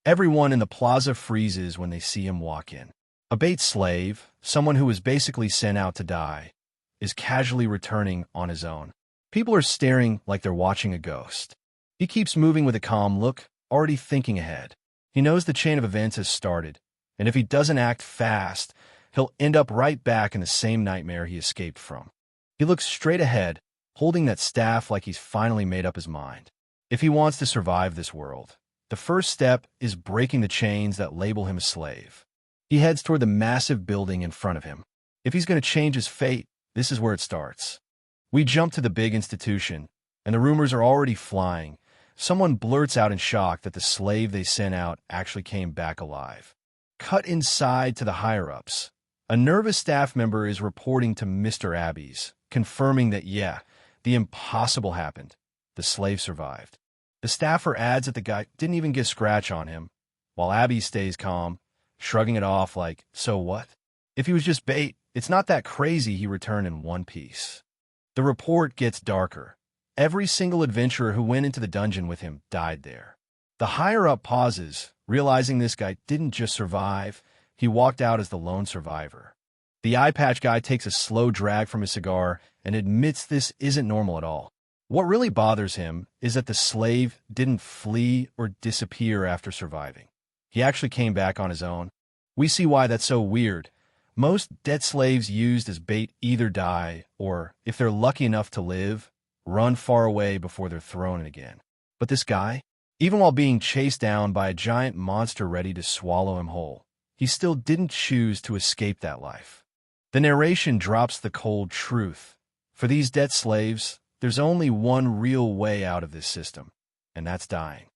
Everyone in the plaza freezes when they see him walk in. A bait slave, someone who was basically sent out to die, is casually returning on his own. People are staring like they're watching a ghost. He keeps moving with a calm look, already thinking ahead. He knows the chain of events has started, and if he doesn't act fast, he'll end up right back in the same nightmare he escaped from. He looks straight ahead, holding that staff like he's finally made up his mind. If he wants to survive this world, the first step is breaking the chains that label him a slave. He heads toward the massive building in front of him. If he's going to change his fate, this is where it starts. We jump to the big institution, and the rumors are already flying. Someone blurts out in shock that the slave they sent out actually came back alive. Cut inside to the higher-ups. A nervous staff member is reporting to Mr. Abbeys, confirming that, yeah, the impossible happened. The slave survived. The staffer adds that the guy didn't even get a scratch on him, while Abbeys stays calm, shrugging it off like, so what? If he was just bait, it's not that crazy he returned in one piece. The report gets darker. Every single adventurer who went into the dungeon with him died there. The higher-up pauses, realizing this guy didn't just survive, he walked out as the lone survivor. The eye patch guy takes a slow drag from his cigar and admits this isn't normal at all. What really bothers him is that the slave didn't flee or disappear after surviving. He actually came back on his own. We see why that's so weird. Most dead slaves used as bait either die or, if they're lucky enough to live, run far away before they're thrown in again. But this guy, even while being chased down by a giant monster ready to swallow him whole, he still didn't choose to escape that life. The narration drops the cold truth. For these debt slaves, there's only one real way out of this system, and that's dying.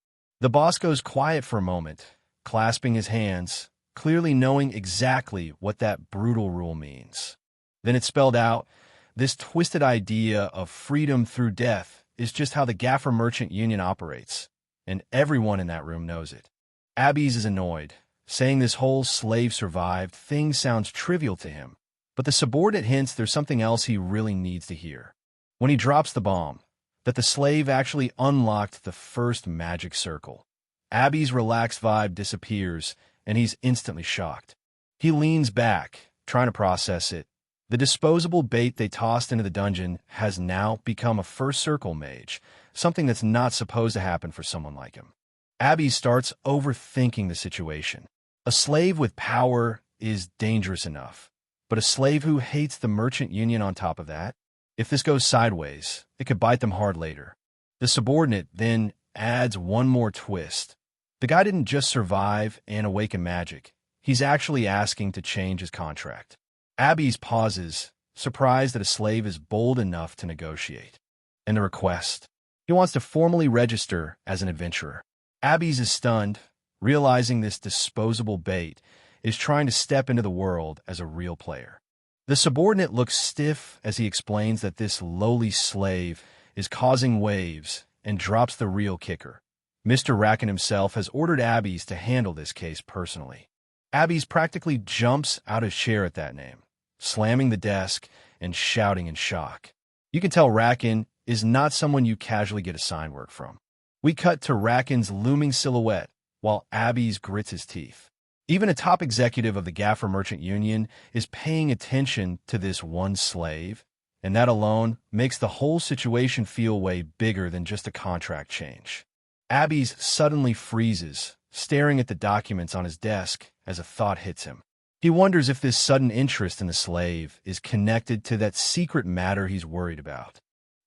The boss goes quiet for a moment, clasping his hands, clearly knowing exactly what that brutal rule means. Then it's spelled out. This twisted idea of freedom through death is just how the Gaffer Merchant Union operates, and everyone in that room knows it. Abbeys is annoyed, saying this whole slave survived thing sounds trivial to him, but the subordinate hints there's something else he really needs to hear. When he drops the bomb, that the slave actually unlocked the first magic circle. Abbeys' relaxed vibe disappears, and he's instantly shocked. He leans back, trying to process it. The disposable bait they tossed into the dungeon has now become a first circle mage, something that's not supposed to happen for someone like him. Abbeys starts overthinking the situation. A slave with power is dangerous enough, but a slave who hates the merchant union on top of that? If this goes sideways, it could bite them hard later. The subordinate then adds one more twist. The guy didn't just survive and awaken magic. He's actually asking to change his contract. Abbeys pauses, surprised that a slave is bold enough to negotiate. And the request. He wants to formally register as an adventurer. Abbeys is stunned, realizing this disposable bait is trying to step into the world as a real player. The subordinate looks stiff as he explains that this lowly slave is causing waves and drops the real kicker. Mr. Racken himself has ordered Abbeys to handle this case personally. Abbeys practically jumps out of his chair at that name, slamming the desk and shouting in shock. You can tell Racken is not someone you casually get assigned work from. We cut to Racken's looming silhouette while Abbeys grits his teeth. Even a top executive of the Gaffer Merchant Union is paying attention to this one slave, and that alone makes the whole situation feel way bigger than just a contract change. Abbeys suddenly freezes, staring at the documents on his desk as a thought hits him. He wonders if this sudden interest in the slave is connected to that secret matter he's worried about.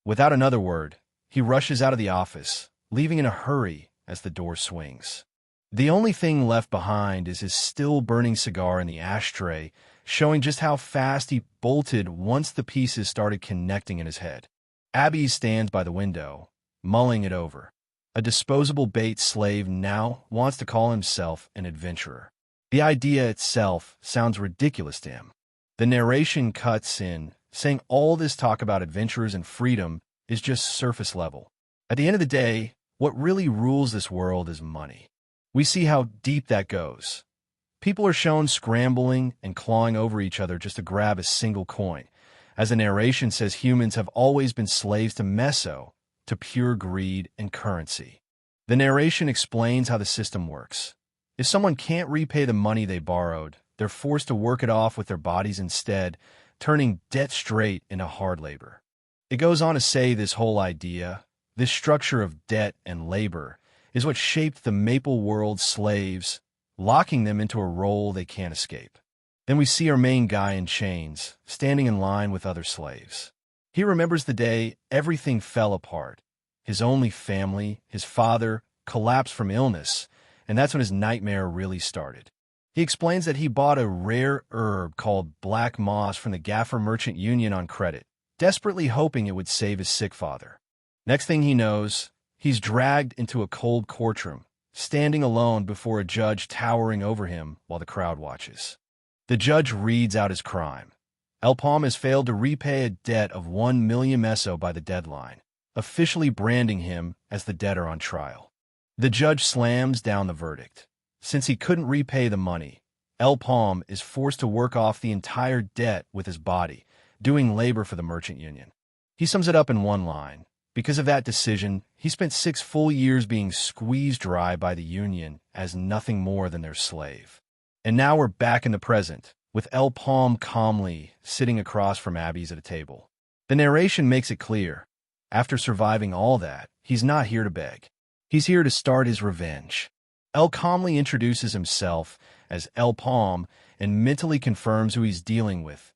Without another word, he rushes out of the office, leaving in a hurry as the door swings. The only thing left behind is his still-burning cigar in the ashtray, showing just how fast he bolted once the pieces started connecting in his head. Abbeys stands by the window, mulling it over. A disposable bait slave now wants to call himself an adventurer. The idea itself sounds ridiculous to him. The narration cuts in, saying all this talk about adventurers and freedom is just surface level. At the end of the day, what really rules this world is money. We see how deep that goes. People are shown scrambling and clawing over each other just to grab a single coin, as the narration says humans have always been slaves to meso, to pure greed and currency. The narration explains how the system works. If someone can't repay the money they borrowed, they're forced to work it off with their bodies instead, turning debt straight into hard labor. It goes on to say this whole idea, this structure of debt and labor, is what shaped the Maple World slaves, locking them into a role they can't escape. Then we see our main guy in chains, standing in line with other slaves. He remembers the day everything fell apart. His only family, his father, collapsed from illness, and that's when his nightmare really started. He explains that he bought a rare herb called black moss from the Gaffer Merchant Union on credit, desperately hoping it would save his sick father. Next thing he knows, he's dragged into a cold courtroom, standing alone before a judge towering over him while the crowd watches. The judge reads out his crime. El Palm has failed to repay a debt of 1 million meso by the deadline, officially branding him as the debtor on trial. The judge slams down the verdict. Since he couldn't repay the money, El Palm is forced to work off the entire debt with his body, doing labor for the merchant union. He sums it up in one line. Because of that decision, he spent 6 full years being squeezed dry by the union as nothing more than their slave. And now we're back in the present, with El Palm calmly sitting across from Abby's at a table. The narration makes it clear. After surviving all that, he's not here to beg. He's here to start his revenge. El calmly introduces himself as El Palm and mentally confirms who he's dealing with.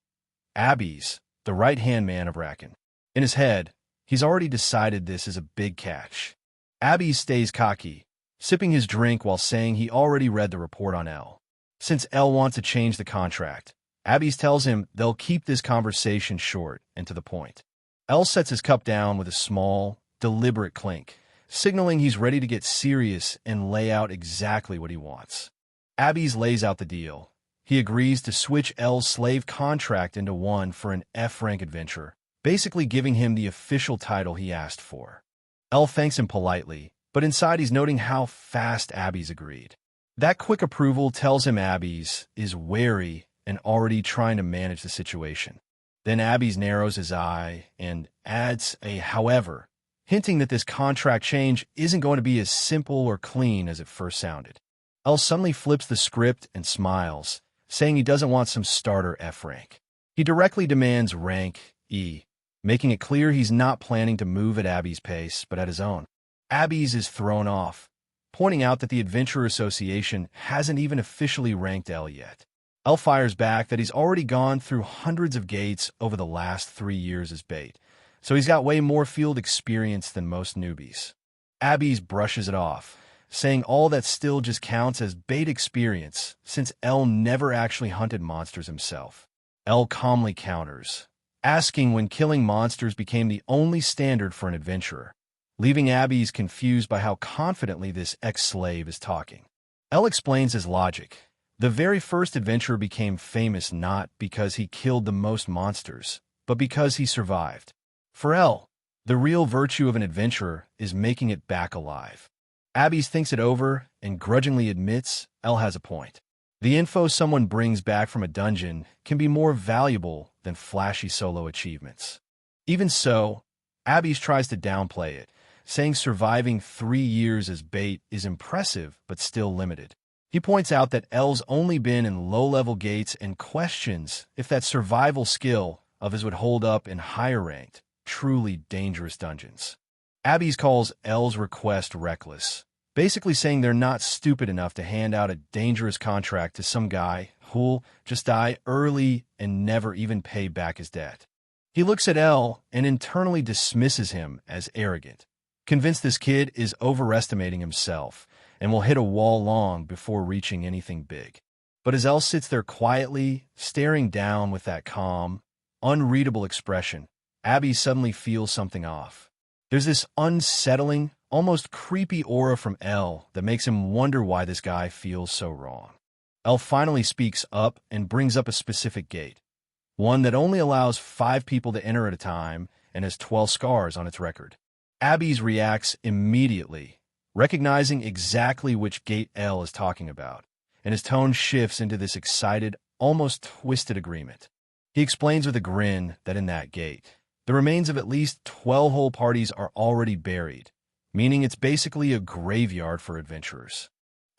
Abby's, the right-hand man of Raken. In his head, he's already decided this is a big catch. Abby stays cocky, sipping his drink while saying he already read the report on El. Since El wants to change the contract, Abby's tells him they'll keep this conversation short and to the point. El sets his cup down with a small, deliberate clink, signaling he's ready to get serious and lay out exactly what he wants. Abby's lays out the deal. He agrees to switch El's slave contract into one for an F-rank adventurer, basically giving him the official title he asked for. El thanks him politely, but inside he's noting how fast Abby's agreed. That quick approval tells him Abby's is wary and already trying to manage the situation. Then Abby's narrows his eye and adds a however, hinting that this contract change isn't going to be as simple or clean as it first sounded. El suddenly flips the script and smiles, saying he doesn't want some starter F rank. He directly demands rank E, making it clear he's not planning to move at Abby's pace, but at his own. Abby's is thrown off, pointing out that the Adventurer Association hasn't even officially ranked El yet. El fires back that he's already gone through hundreds of gates over the last 3 years as bait, so he's got way more field experience than most newbies. Abby's brushes it off, saying all that still just counts as bait experience since El never actually hunted monsters himself. El calmly counters, asking when killing monsters became the only standard for an adventurer, leaving Abby's confused by how confidently this ex-slave is talking. El explains his logic. The very first adventurer became famous not because he killed the most monsters, but because he survived. For El, the real virtue of an adventurer is making it back alive. Abby's thinks it over and grudgingly admits El has a point. The info someone brings back from a dungeon can be more valuable than flashy solo achievements. Even so, Abby's tries to downplay it, saying surviving 3 years as bait is impressive but still limited. He points out that El's only been in low-level gates and questions if that survival skill of his would hold up in higher-ranked, truly dangerous dungeons. Abby's calls El's request reckless, basically saying they're not stupid enough to hand out a dangerous contract to some guy who'll just die early and never even pay back his debt. He looks at El and internally dismisses him as arrogant, convinced this kid is overestimating himself and will hit a wall long before reaching anything big. But as El sits there quietly, staring down with that calm, unreadable expression, Abby suddenly feels something off. There's this unsettling, almost creepy aura from El that makes him wonder why this guy feels so wrong. El finally speaks up and brings up a specific gate, one that only allows 5 people to enter at a time and has 12 scars on its record. Abby's reacts immediately, recognizing exactly which gate El is talking about, and his tone shifts into this excited, almost twisted agreement. He explains with a grin that in that gate, the remains of at least 12 whole parties are already buried, meaning it's basically a graveyard for adventurers.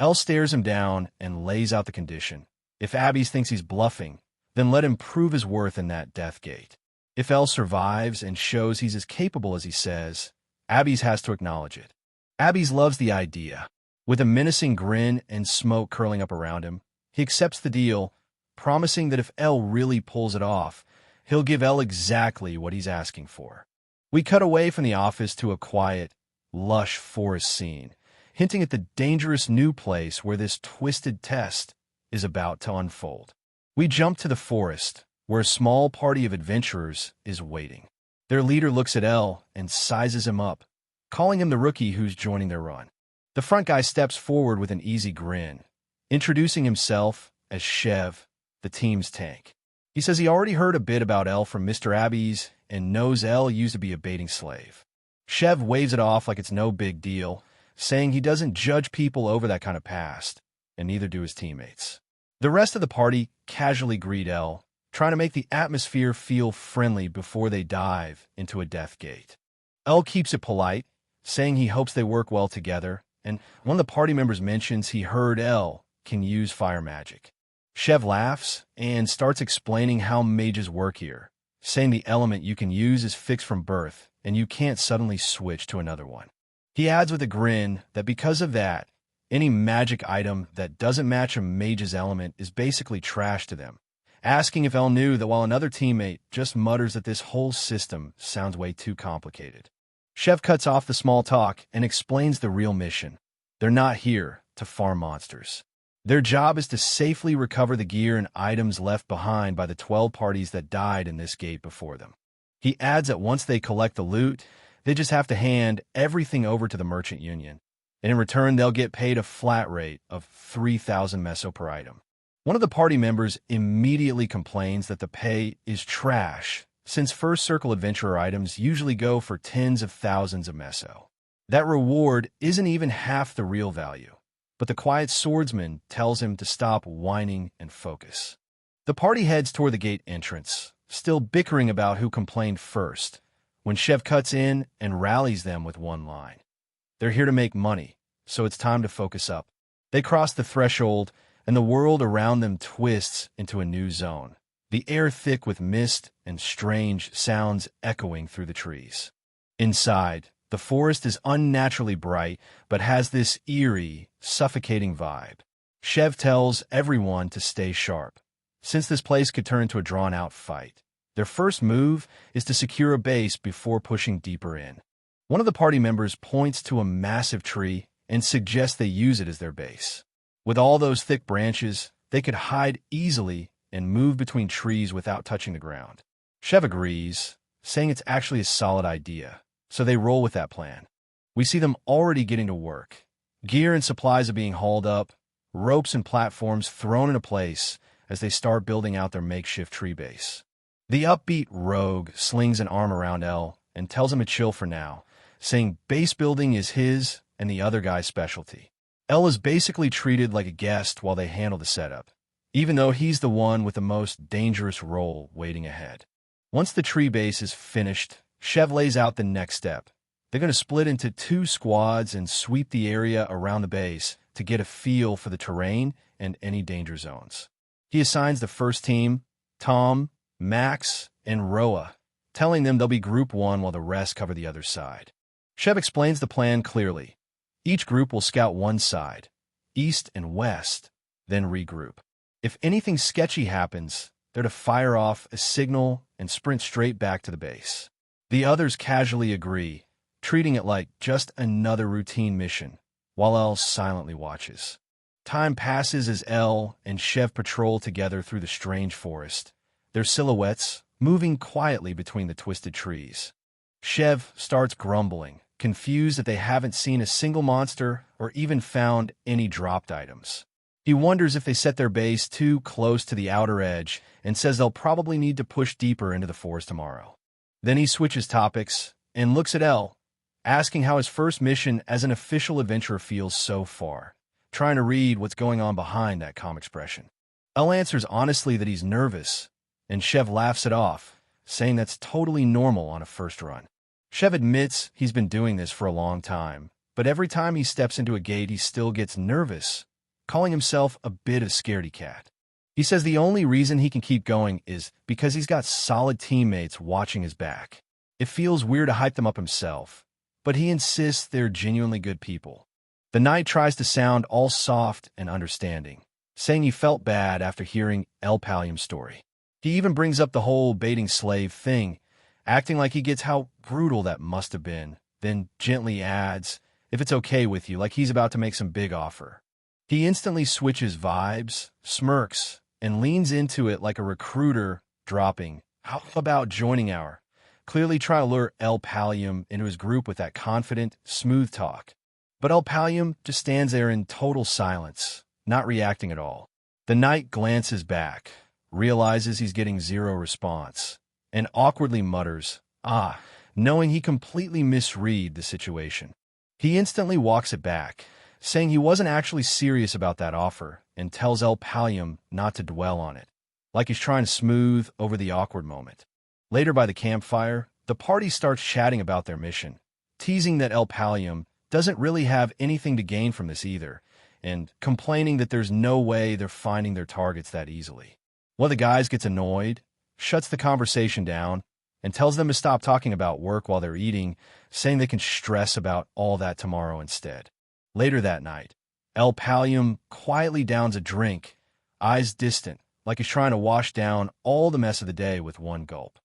L stares him down and lays out the condition. If Abby's thinks he's bluffing, then let him prove his worth in that death gate. If L survives and shows he's as capable as he says, Abby's has to acknowledge it. Abby's loves the idea. With a menacing grin and smoke curling up around him, he accepts the deal, promising that if L really pulls it off, he'll give L exactly what he's asking for. We cut away from the office to a quiet, lush forest scene, hinting at the dangerous new place where this twisted test is about to unfold. We jump to the forest, where a small party of adventurers is waiting. Their leader looks at L and sizes him up, calling him the rookie who's joining their run. The front guy steps forward with an easy grin, introducing himself as Chev, the team's tank. He says he already heard a bit about L from Mr. Abby's and knows L used to be a baiting slave. Chev waves it off like it's no big deal, saying he doesn't judge people over that kind of past, and neither do his teammates. The rest of the party casually greet L, trying to make the atmosphere feel friendly before they dive into a death gate. L keeps it polite, saying he hopes they work well together, and one of the party members mentions he heard L can use fire magic. Chev laughs and starts explaining how mages work here, saying the element you can use is fixed from birth and you can't suddenly switch to another one. He adds with a grin that because of that, any magic item that doesn't match a mage's element is basically trash to them, asking if L knew that while another teammate just mutters that this whole system sounds way too complicated. Chev cuts off the small talk and explains the real mission. They're not here to farm monsters. Their job is to safely recover the gear and items left behind by the 12 parties that died in this gate before them. He adds that once they collect the loot, they just have to hand everything over to the merchant union, and in return they'll get paid a flat rate of 3,000 meso per item. One of the party members immediately complains that the pay is trash, since First Circle Adventurer items usually go for tens of thousands of meso. That reward isn't even half the real value. But the quiet swordsman tells him to stop whining and focus. The party heads toward the gate entrance, still bickering about who complained first, when Chev cuts in and rallies them with one line. They're here to make money, so it's time to focus up. They cross the threshold, and the world around them twists into a new zone, the air thick with mist and strange sounds echoing through the trees. Inside, the forest is unnaturally bright, but has this eerie, suffocating vibe. Chev tells everyone to stay sharp, since this place could turn into a drawn-out fight. Their first move is to secure a base before pushing deeper in. One of the party members points to a massive tree and suggests they use it as their base. With all those thick branches, they could hide easily and move between trees without touching the ground. Chev agrees, saying it's actually a solid idea. So they roll with that plan. We see them already getting to work. Gear and supplies are being hauled up, ropes and platforms thrown into place as they start building out their makeshift tree base. The upbeat rogue slings an arm around L and tells him to chill for now, saying base building is his and the other guy's specialty. L is basically treated like a guest while they handle the setup, even though he's the one with the most dangerous role waiting ahead. Once the tree base is finished, Chev lays out the next step. They're going to split into 2 squads and sweep the area around the base to get a feel for the terrain and any danger zones. He assigns the first team, Tom, Max, and Roa, telling them they'll be Group 1 while the rest cover the other side. Chev explains the plan clearly. Each group will scout one side, east and west, then regroup. If anything sketchy happens, they're to fire off a signal and sprint straight back to the base. The others casually agree, treating it like just another routine mission, while L silently watches. Time passes as L and Chev patrol together through the strange forest, their silhouettes moving quietly between the twisted trees. Chev starts grumbling, confused that they haven't seen a single monster or even found any dropped items. He wonders if they set their base too close to the outer edge and says they'll probably need to push deeper into the forest tomorrow. Then he switches topics and looks at L, asking how his first mission as an official adventurer feels so far, trying to read what's going on behind that calm expression. L answers honestly that he's nervous, and Chev laughs it off, saying that's totally normal on a first run. Chev admits he's been doing this for a long time, but every time he steps into a gate he still gets nervous, calling himself a bit of scaredy cat. He says the only reason he can keep going is because he's got solid teammates watching his back. It feels weird to hype them up himself, but he insists they're genuinely good people. The knight tries to sound all soft and understanding, saying he felt bad after hearing El Pallium's story. He even brings up the whole baiting slave thing, acting like he gets how brutal that must have been, then gently adds, if it's okay with you, like he's about to make some big offer. He instantly switches vibes, smirks, and leans into it like a recruiter dropping, how about joining our? Clearly trying to lure El Pallium into his group with that confident, smooth talk. But El Pallium just stands there in total silence, not reacting at all. The knight glances back, realizes he's getting zero response, and awkwardly mutters, knowing he completely misread the situation. He instantly walks it back, saying he wasn't actually serious about that offer, and tells El Pallium not to dwell on it, like he's trying to smooth over the awkward moment. Later by the campfire, the party starts chatting about their mission, teasing that El Pallium doesn't really have anything to gain from this either, and complaining that there's no way they're finding their targets that easily. One of the guys gets annoyed, shuts the conversation down, and tells them to stop talking about work while they're eating, saying they can stress about all that tomorrow instead. Later that night, El Pallium quietly downs a drink, eyes distant, like he's trying to wash down all the mess of the day with one gulp.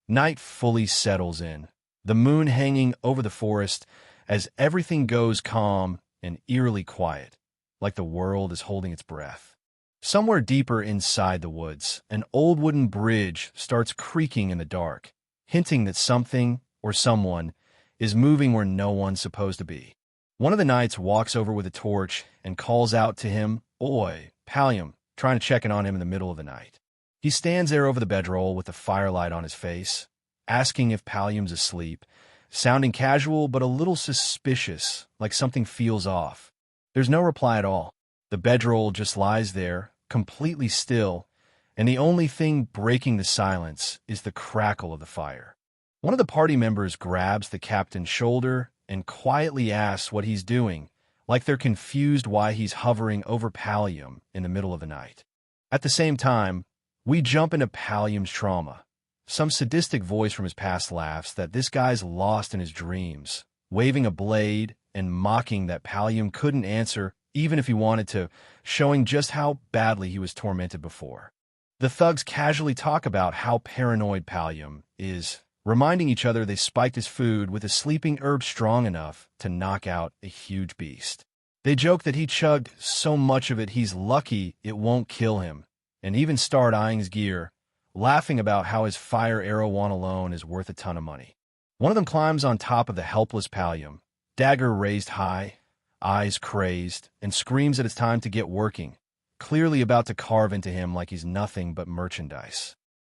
Night fully settles in, the moon hanging over the forest as everything goes calm and eerily quiet, like the world is holding its breath. Somewhere deeper inside the woods, an old wooden bridge starts creaking in the dark, hinting that something or someone is moving where no one's supposed to be. One of the knights walks over with a torch and calls out to him, "Oi, Pallium," trying to check in on him in the middle of the night. He stands there over the bedroll with the firelight on his face, asking if Pallium's asleep, sounding casual but a little suspicious, like something feels off. There's no reply at all. The bedroll just lies there, completely still, and the only thing breaking the silence is the crackle of the fire. One of the party members grabs the captain's shoulder and quietly asks what he's doing, like they're confused why he's hovering over Pallium in the middle of the night. At the same time, we jump into Pallium's trauma. Some sadistic voice from his past laughs that this guy's lost in his dreams, waving a blade and mocking that Pallium couldn't answer even if he wanted to, showing just how badly he was tormented before. The thugs casually talk about how paranoid Pallium is, reminding each other they spiked his food with a sleeping herb strong enough to knock out a huge beast. They joke that he chugged so much of it he's lucky it won't kill him, and even start eyeing his gear, laughing about how his fire arrow wand alone is worth a ton of money. One of them climbs on top of the helpless Pallium, dagger raised high, eyes crazed, and screams that it's time to get working, clearly about to carve into him like he's nothing but merchandise.